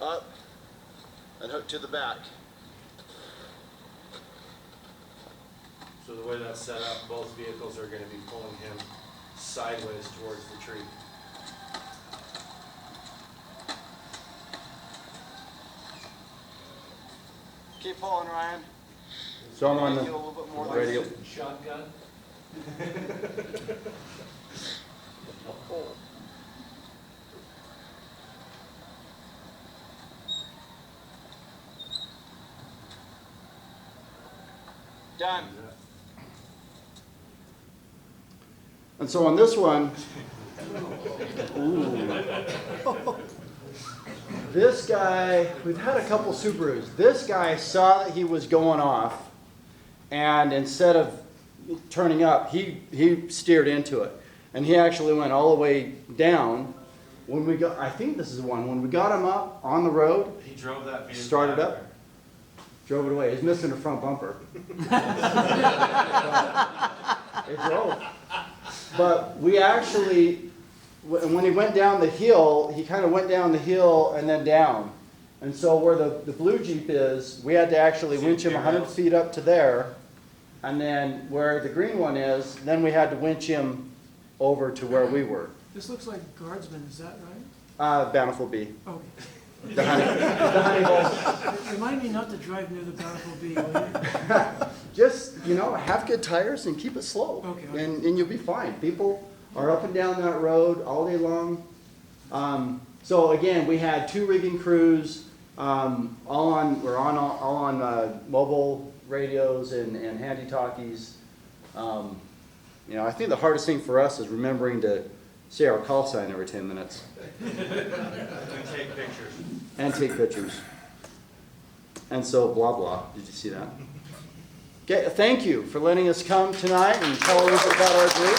Up and hook to the back. So the way that's set up, both vehicles are going to be pulling him sideways towards the tree. Keep pulling, Ryan. So I'm on the Get a little bit more radio. like shotgun. Done. And so on this one, ooh, This guy, we've had a couple Subarus. This guy saw that he was going off, and instead of turning up, he steered into it. And he actually went all the way down. When we got, I think this is the one, when we got him up on the road, He drove that vehicle. started out up, drove it away. He's missing the front bumper. It drove. But we actually, when he went down the hill, he kind of went down the hill and then down. And so where the blue Jeep is, we had to actually winch him 100 feet up to there. And then where the green one is, then we had to winch him over to where we were. This looks like Guardsman, is that right? Bountiful B. Okay. The honey hole. Remind me not to drive near the Bountiful Bee, will you? Just, have good tires and keep it slow. Okay. And you'll be fine. People are up and down that road all day long. So again, we had 2 rigging crews, all on mobile radios and handy talkies. I think the hardest thing for us is remembering to say our call sign every 10 minutes. And take pictures. And take pictures. And so blah blah. Did you see that? Okay, thank you for letting us come tonight and tell a little bit about our group.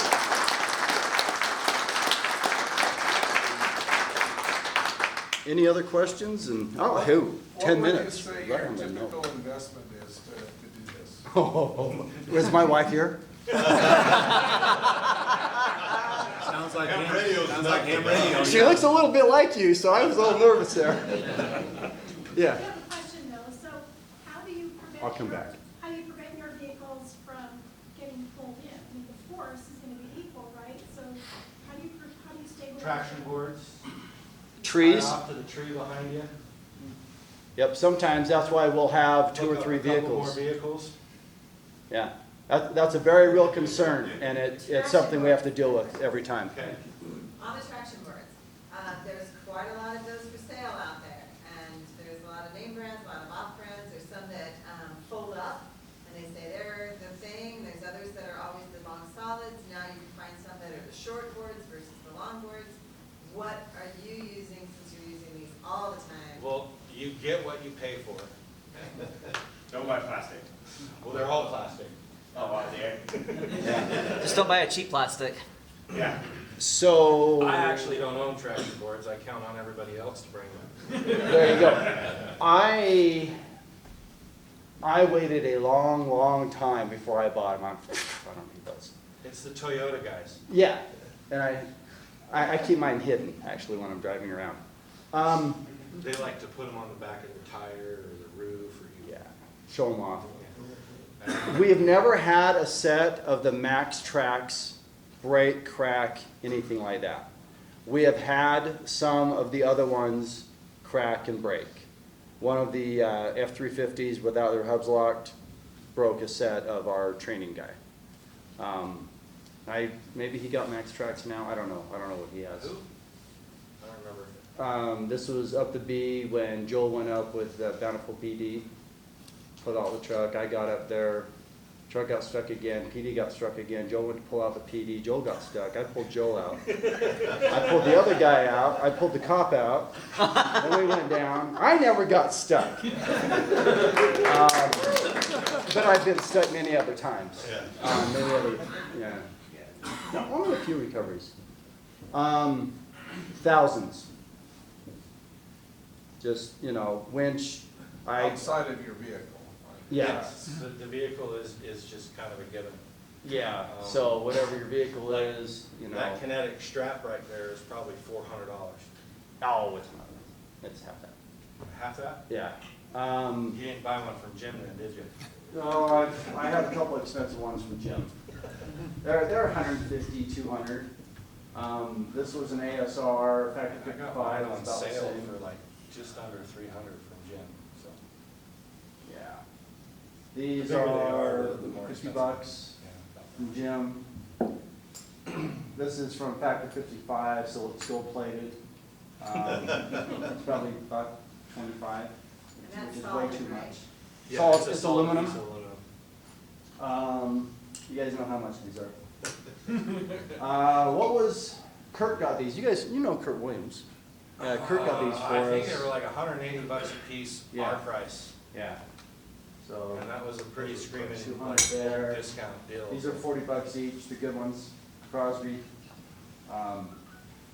Any other questions? And 10 minutes. What would you say your typical investment is to do this? Oh, is my wife here? Sounds like ham radio. She looks a little bit like you, so I was a little nervous there. Yeah. I have a question though, so how do you prevent? I'll come back. How do you prevent your vehicles from getting pulled in? I mean, the force is gonna be equal, right? So how do you stabilize? Traction boards. Trees. Right off to the tree behind you. Yep, sometimes that's why we'll have 2 or 3 A couple more vehicles. vehicles. Yeah, that's a very real concern, and it's something we have to deal with every time. Okay. On the traction boards, there's quite a lot of those for sale out there, and there's a lot of name brands, a lot of off brands, there's some that fold up, and they say they're the thing, there's others that are always the long solids, now you can find some that are the short boards versus the long boards. What are you using since you're using these all the time? Well, you get what you pay for. Don't buy plastic. Well, they're all plastic. Oh, out there. Just don't buy a cheap plastic. Yeah. So, I actually don't own traction boards. I count on everybody else to bring them. there you go. I waited a long, long time before I bought them. I don't need those. It's the Toyota guys. Yeah, and I keep mine hidden, actually, when I'm driving around. They like to put them on the back of the tire or the roof or you. Yeah, show them off. We have never had a set of the Max Tracks break, crack, anything like that. We have had some of the other ones crack and break. One of the F-350s without their hubs locked broke a set of our training guy. Maybe he got Max Tracks now. I don't know. I don't know what he has. Who? I don't remember. This was up the B when Joel went up with Bountiful PD. Put out the truck. I got up there. Truck got stuck again. PD got struck again. Joel went to pull out the PD. Joel got stuck. I pulled Joel out. I pulled the other guy out. I pulled the cop out. Then we went down. I never got stuck. But I've been stuck many other times. Only a few recoveries. Thousands. Just, winch. Outside of your vehicle. Yes. The vehicle is just kind of a given. Yeah, so whatever your vehicle like is, That kinetic strap right there is probably $400. Oh, it's not. It's half that. Half that? Yeah. You didn't buy one from Jim then, did you? No, I had a couple expensive ones from Jim. They're 150, 200. This was an ASR, Factor I got 55, mine it's on about the sale same. for like just under 300 from Jim, so. Yeah. These The bigger they are, are the more 50 expensive. bucks from Jim. This is from Factor 55, so it's gold plated. It's probably about 25, And that's which is way solid, too right? much. Yeah, It's a solid aluminum. piece of aluminum. You guys know how much these are. What was Kurt got these. You guys, you know Kurt Williams. Kurt got these for us. I think they were like $180 a piece, Yeah. our price. Yeah. So. And that was a pretty screaming 200 like, there. discount deal. These are $40 each, the good ones, Crosby.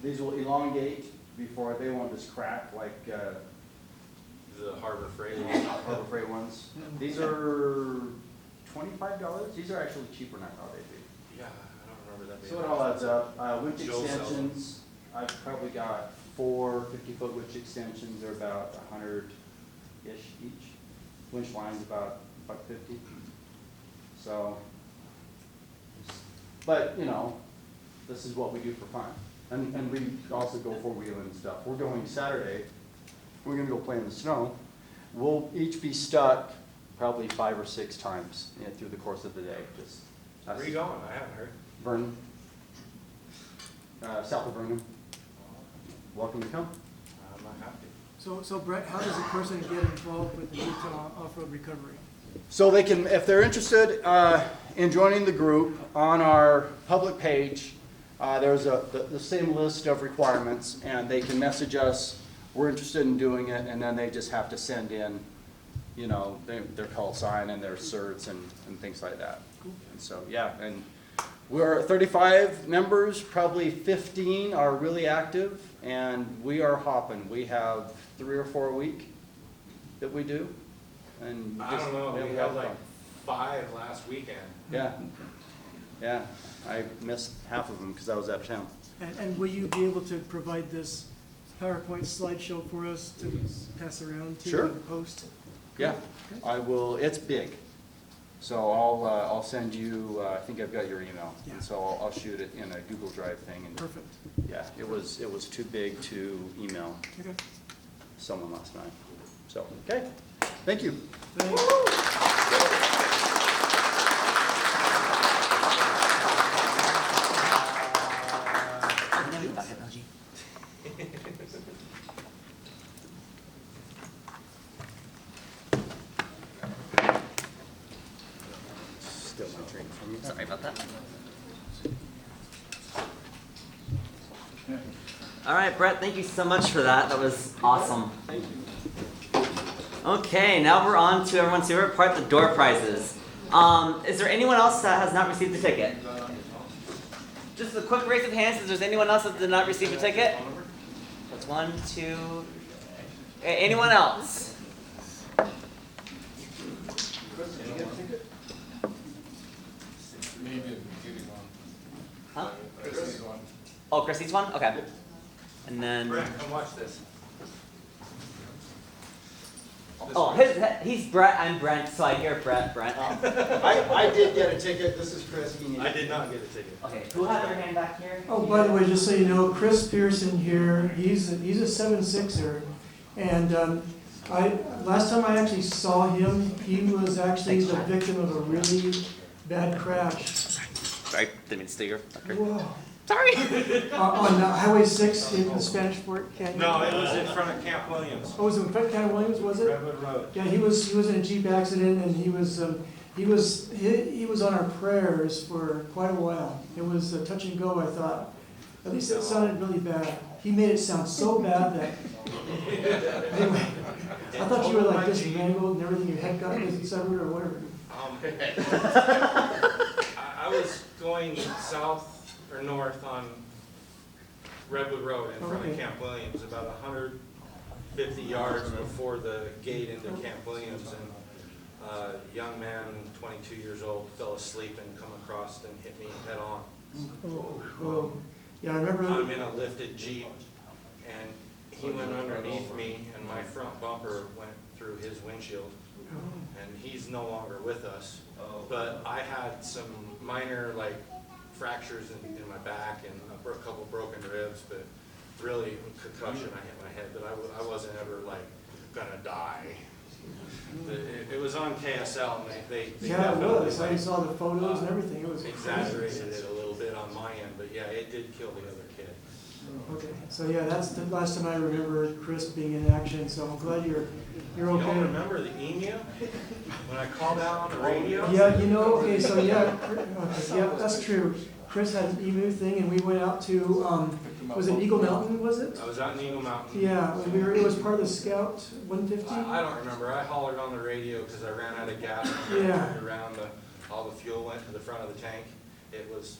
These will elongate before, they won't just crack like, The Harbor Freight. Harbor Freight ones. These are $25. These are actually cheaper now nowadays. Yeah, I don't remember that being. So it all adds up. Winch Joe sells them. extensions, I've probably got 4 50-foot winch extensions. They're about 100-ish each. Winch line's about $150. So, but you know, this is what we do for fun. And we also go four-wheeling and stuff. We're going Saturday. We're gonna go play in the snow. We'll each be stuck probably 5 or 6 times through the course of the day. Just Where are you going? I haven't heard. Vernon, south of Vernon. Welcome to come. I'm not happy. So Brett, how does a person get involved with the Utah Off-Road Recovery? So they can, if they're interested in joining the group, on our public page, there's the same list of requirements, and they can message us. We're interested in doing it, and then they just have to send in, you know, their call sign and their certs and things like that. Cool. And so, yeah, and we're 35 members, probably 15 are really active, and we are hopping. We have 3 or 4 a week that we do. And I don't know, we have had like fun. 5 last weekend. Yeah, yeah, I missed half of them because I was out of town. And will you be able to provide this PowerPoint slideshow for us to pass around to Sure. the post? Yeah, I will, it's big. So I'll send you, I think I've got your email. Yeah. And so I'll shoot it in a Google Drive thing. And Perfect. yeah, it was too big to email Okay. someone last night. So, okay, thank you. Thanks. Still my drink from you. Sorry about that. All right, Brett, thank you so much for that. That was awesome. Thank you. Okay, now we're on to everyone's favorite part, the door prizes. Is there anyone else that has not received a ticket? Just a quick raise of hands if there's anyone else that did not receive a ticket. That's 1, 2. Anyone else? Maybe getting one. Huh? Chris's one. Oh, Chrissy's one? Okay. And then. Brent, come watch this. Oh, he's Brett, I'm Brent, so I hear Brent. I did get a ticket. This is Chris. I did not get a ticket. Okay, who has their hand back here? Oh, by the way, just so you know, Chris Pearson here, he's a 7'6", and last time I actually saw him, he was actually the victim of a really bad crash. Sorry, didn't mean to steal your thunder. Whoa. Sorry. On Highway 6 in the Spanish Fort Canyon. No, it was in front of Camp Williams. Oh, was it in front of Camp Williams, was it? Redwood Road. Yeah, he was in a Jeep accident, and he was on our prayers for quite a while. It was a touch and go, I thought. At least it sounded really bad. He made it sound so bad that. Anyway, I thought you were like this mangled and everything. Your head got severed or whatever. I was going south or north on Redwood Road in front of Camp Williams, about 150 yards before the gate into Camp Williams, and a young man, 22 years old, fell asleep and come across and hit me head on. Oh. Yeah, I remember. I'm in a lifted Jeep, and he went underneath me, and my front bumper went through his windshield, and he's no longer with us. But I had some minor, like, fractures in my back and a couple broken ribs, but really concussion. I hit my head, but I wasn't ever like gonna die. It was on KSL, and they Yeah, it definitely, was. I saw the photos and everything. It was exaggerated it a little bit on my end, but yeah, it did kill the other kid. Okay, so yeah, that's the last time I remember Chris being in action. So I'm glad you're You okay. don't remember the emu when I called out on the radio? Yeah, you know. Okay, so yeah, okay, yeah, that's true. Chris had an emu thing, and we went out to, was it Eagle Mountain, was it? I was out in Eagle Mountain. Yeah, it was part of the Scout 150. I don't remember. I hollered on the radio because I ran out of gas. Yeah. Around all the fuel went to the front of the tank. It was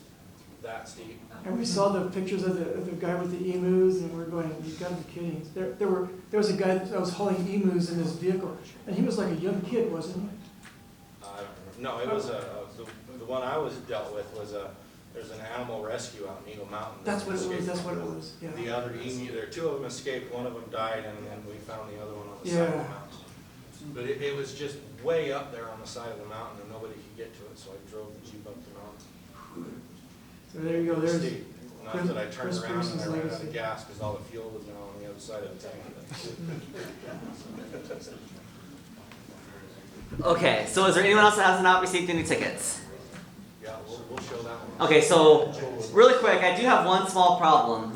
that steep. And we saw the pictures of the guy with the emus, and we're going, you gotta be kidding. There was a guy that was hauling emus in his vehicle, and he was like a young kid, wasn't he? I don't remember. No, it was the one I was dealt with was there's an animal rescue out in Eagle Mountain. That's what it was, yeah. The other emu, two of them escaped, one of them died, and then we found the other one on the side of the mountain. But it was just way up there on the side of the mountain, and nobody could get to it, so I drove the Jeep up the mountain. So there you go, It was there's steep. Enough that I turned Chris around and I Pearson's ran out legacy. of gas because all the fuel was now on the other side of the tank. Okay, so is there anyone else that has not received any tickets? Yeah, we'll show that one. Okay, so really quick, I do have one small problem.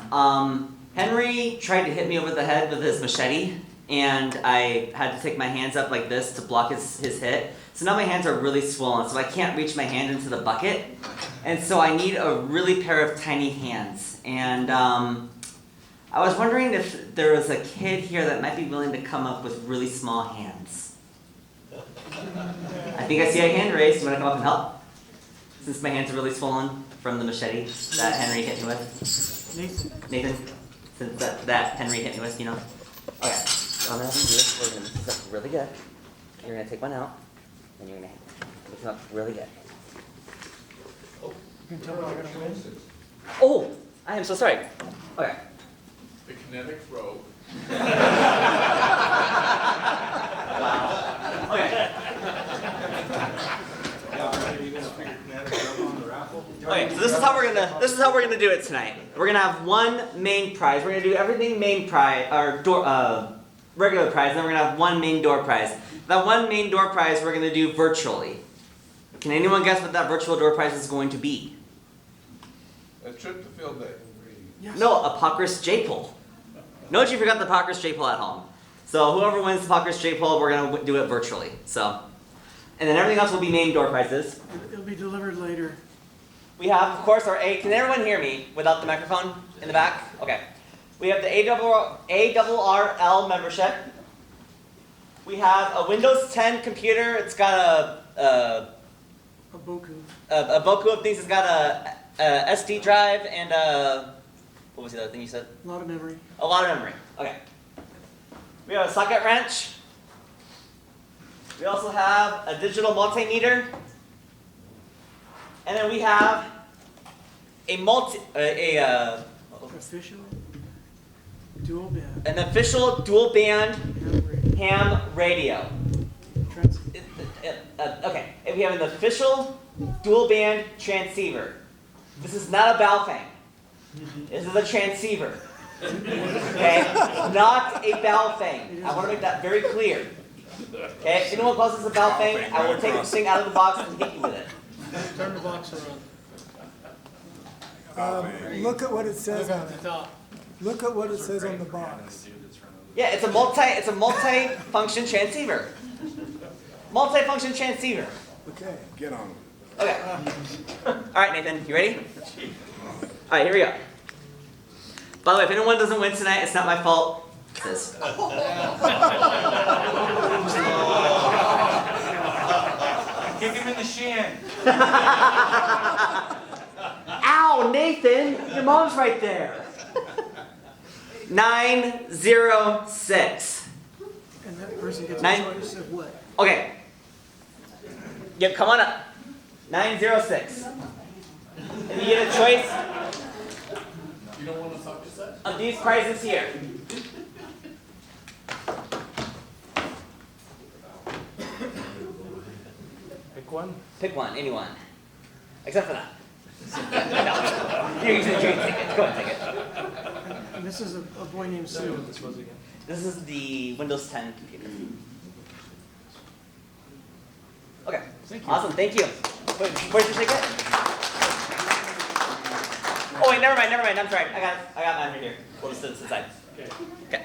Henry tried to hit me over the head with his machete, and I had to take my hands up like this to block his hit. So now my hands are really swollen, so I can't reach my hand into the bucket. And so I need a really pair of tiny hands. And I was wondering if there was a kid here that might be willing to come up with really small hands. I think I see a hand raised. You want to come up and help? Since my hands are really swollen from the machete that Henry hit me with. Nathan, since that Henry hit me with, you know. Okay, so I'm gonna have you do this. We're gonna mix this up really good. You're gonna take one out, and you're gonna mix it up really good. Oh, I am so sorry. Okay. The kinetic throw. Wow. Okay. Okay, so this is how we're gonna do it tonight. We're gonna have one main prize. We're gonna do everything main prize or regular prize, and then we're gonna have one main door prize. That one main door prize we're gonna do virtually. Can anyone guess what that virtual door prize is going to be? A trip to field day. Yes. No, a Pockris J-pull. Note you forgot the Pockris J-pull at home. So whoever wins the Pockris J-pull, we're gonna do it virtually. So, and then everything else will be main door prizes. It'll be delivered later. We have, of course, our Can everyone hear me without the microphone in the back? Okay. We have the ARRL membership. We have a Windows 10 computer. It's got a Boku. A Boku of things. It's got a SD drive and what was the other thing you said? A lot of memory. A lot of memory. Okay. We have a socket wrench. We also have a digital multimeter. And then we have Official dual band. an official dual band ham radio. Okay, and we have an official dual band transceiver. This is not a Baofeng. This is a transceiver. Okay, not a Baofeng. I want to make that very clear. Okay, if anyone calls this a Baofeng, I will take this thing out of the box and hit you with it. Turn the box around. Look at what it says on it. Look at what it says on the box. Yeah, it's a multi-function transceiver. Multi-function transceiver. Okay, get on it. Okay. All right, Nathan, you ready? All right, here we go. By the way, if anyone doesn't win tonight, it's not my fault. It's this. Kick him in the shin. Ow, Nathan, your mom's right there. 906. And that person gets a choice of what? Okay. Yep, come on up. 906. And you get a choice You don't want to talk to that? of these prizes here. Pick one. Pick one, anyone. Except for that. No. You can take it. Go ahead, take it. And this is a boy named Sue. This is the Windows 10 computer. Okay. Thank you. Awesome, thank you. Where's your ticket? Oh wait, never mind. I'm sorry. I got mine right here. We'll just sit this aside. Okay.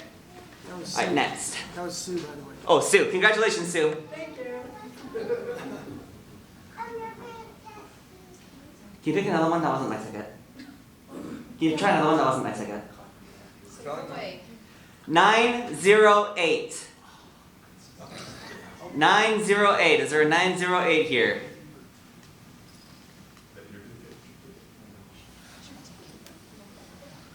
That was Sue. All right, next. That was Sue, by the way. Oh, Sue. Congratulations, Sue. Thank you. Can you pick another one that wasn't my ticket? Can you try another one that wasn't my ticket? 908. 908. Is there a 908 here?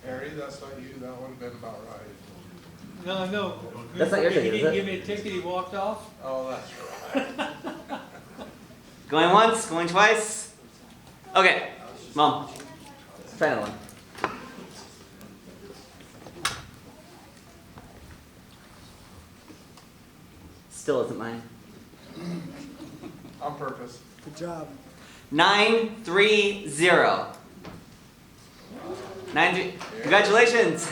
Harry, that's not you, that would have been about right. No. That's not your ticket, is it? He didn't give me a ticket, he walked off. Oh, that's right. Going once, going twice. Okay, Mom. Try another one. Still isn't mine. On purpose. Good job. 930. 93. Congratulations.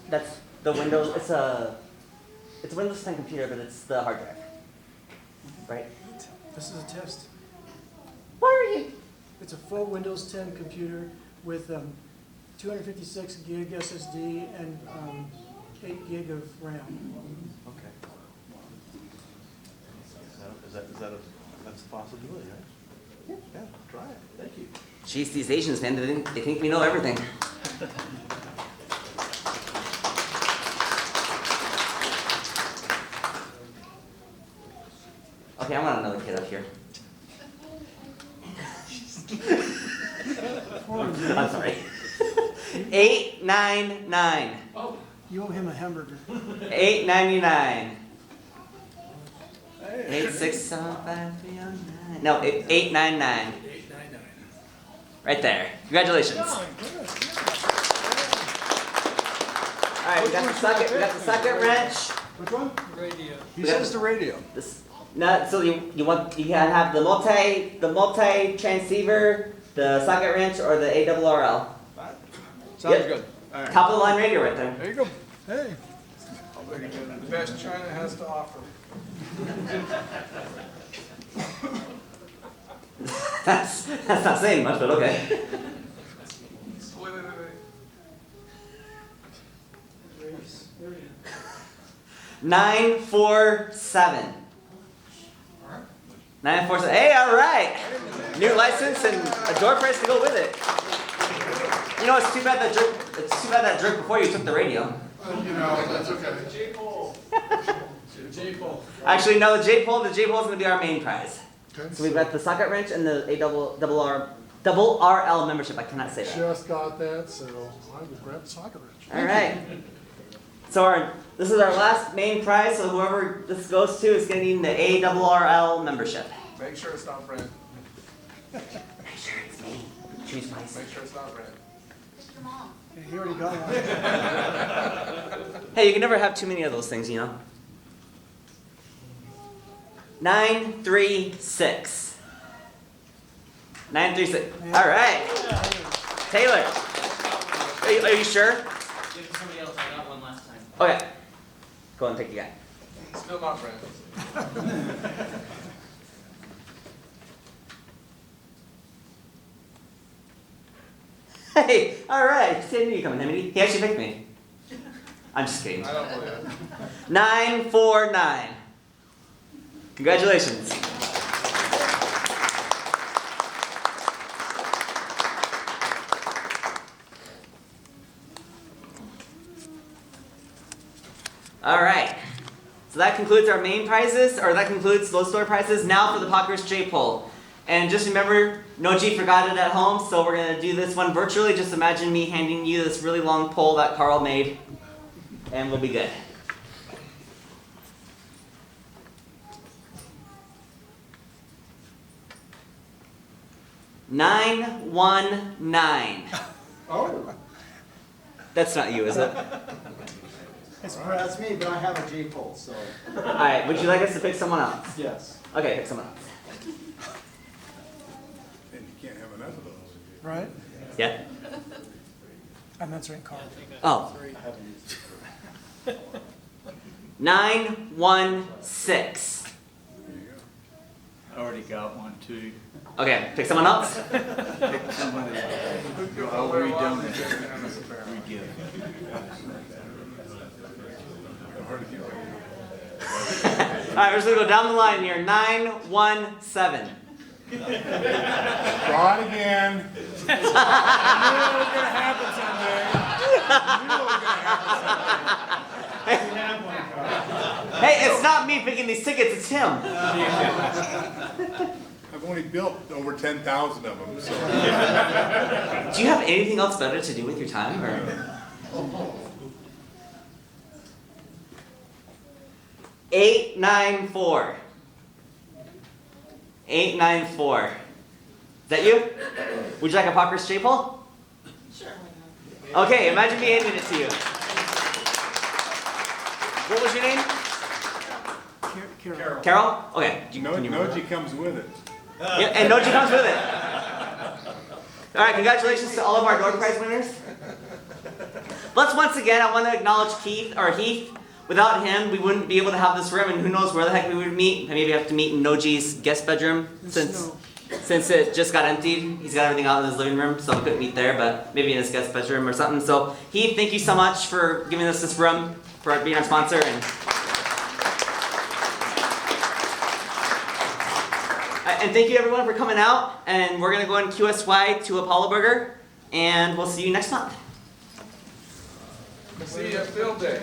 That's the Windows. It's a Windows 10 computer, but it's the hard drive, right? This is a test. Why are you? It's a full Windows 10 computer with 256 gig SSD and 8 gig of RAM. Okay. That's a possibility, right? Yeah, try it. Thank you. Jeez, these Asians, man, they think we know everything. Okay, I want another kid up here. I'm sorry. 899. Oh, you owe him a hamburger. 899. 8675309. No, 899. Right there. Congratulations. All right, we got the socket wrench. Which one? Radio. He says the radio. So you gotta have the multi transceiver, the socket wrench, or the ARRL. Sounds good. All right. Top of the line radio right there. There you go. Hey. The best China has to offer. That's not saying much, but okay. Wait. 947. 947. Hey, all right. New license and a door prize to go with it. You know, it's too bad that jerk before you took the radio. That's okay. J-pole. Actually, no, the J-pole is going to be our main prize. So we've got the socket wrench and the double RL membership. I cannot say that. Just got that, so I would grab the socket wrench. All right. So this is our last main prize. So whoever this goes to is going to need the ARRL membership. Make sure it's not Brent. Make sure it's me. Choose wisely. Make sure it's not Brent. Hey, he already got one. Hey, you can never have too many of those things, you know. 936. 936. All right. Taylor. Are you sure? Give it to somebody else. I got one last time. Okay. Go and take your guy. Still not Brent. Hey, all right. See, I knew you coming, Emily. He actually picked me. I'm just kidding. I don't believe it. 949. Congratulations. All right. So that concludes our main prizes, or that concludes those store prizes. Now for the Pockers J-Pole. And just remember, Noji forgot it at home, so we're going to do this one virtually. Just imagine me handing you this really long pole that Carl made, and we'll be good. $919. Oh. That's not you, is it? That's me, but I have a J-pole, so. All right. Would you like us to pick someone else? Yes. Okay, pick someone else. And you can't have enough of those. Right? Yeah. I'm answering Carl. Oh. 916. I already got one too. Okay, pick someone else. I'll redonate. Regive. All right, we're just gonna go down the line here. 917. Draw it again. I knew it was gonna happen someday. I knew it was gonna happen someday. Hey, it's not me picking these tickets, it's him. I've only built over 10,000 of them, so. Do you have anything else better to do with your time, or? 894. 894. Is that you? Would you like a Parker staple? Sure. Okay, imagine me handing it to you. What was your name? Carol. Carol? Okay. Noji comes with it. Yeah, and Noji comes with it. All right, congratulations to all of our door prize winners. Let's once again, I want to acknowledge Heath. Without him, we wouldn't be able to have this room, and who knows where the heck we would meet. Maybe we have to meet in Noji's guest bedroom since it just got emptied. He's got everything out in his living room, so we couldn't meet there, but maybe in his guest bedroom or something. So Heath, thank you so much for giving us this room, for being our sponsor, and thank you everyone for coming out. And we're gonna go in QSY to Apollo Burger, and we'll see you next month. See you at field day.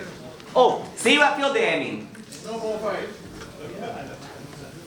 Oh, see you at field day, I mean. No bullfight.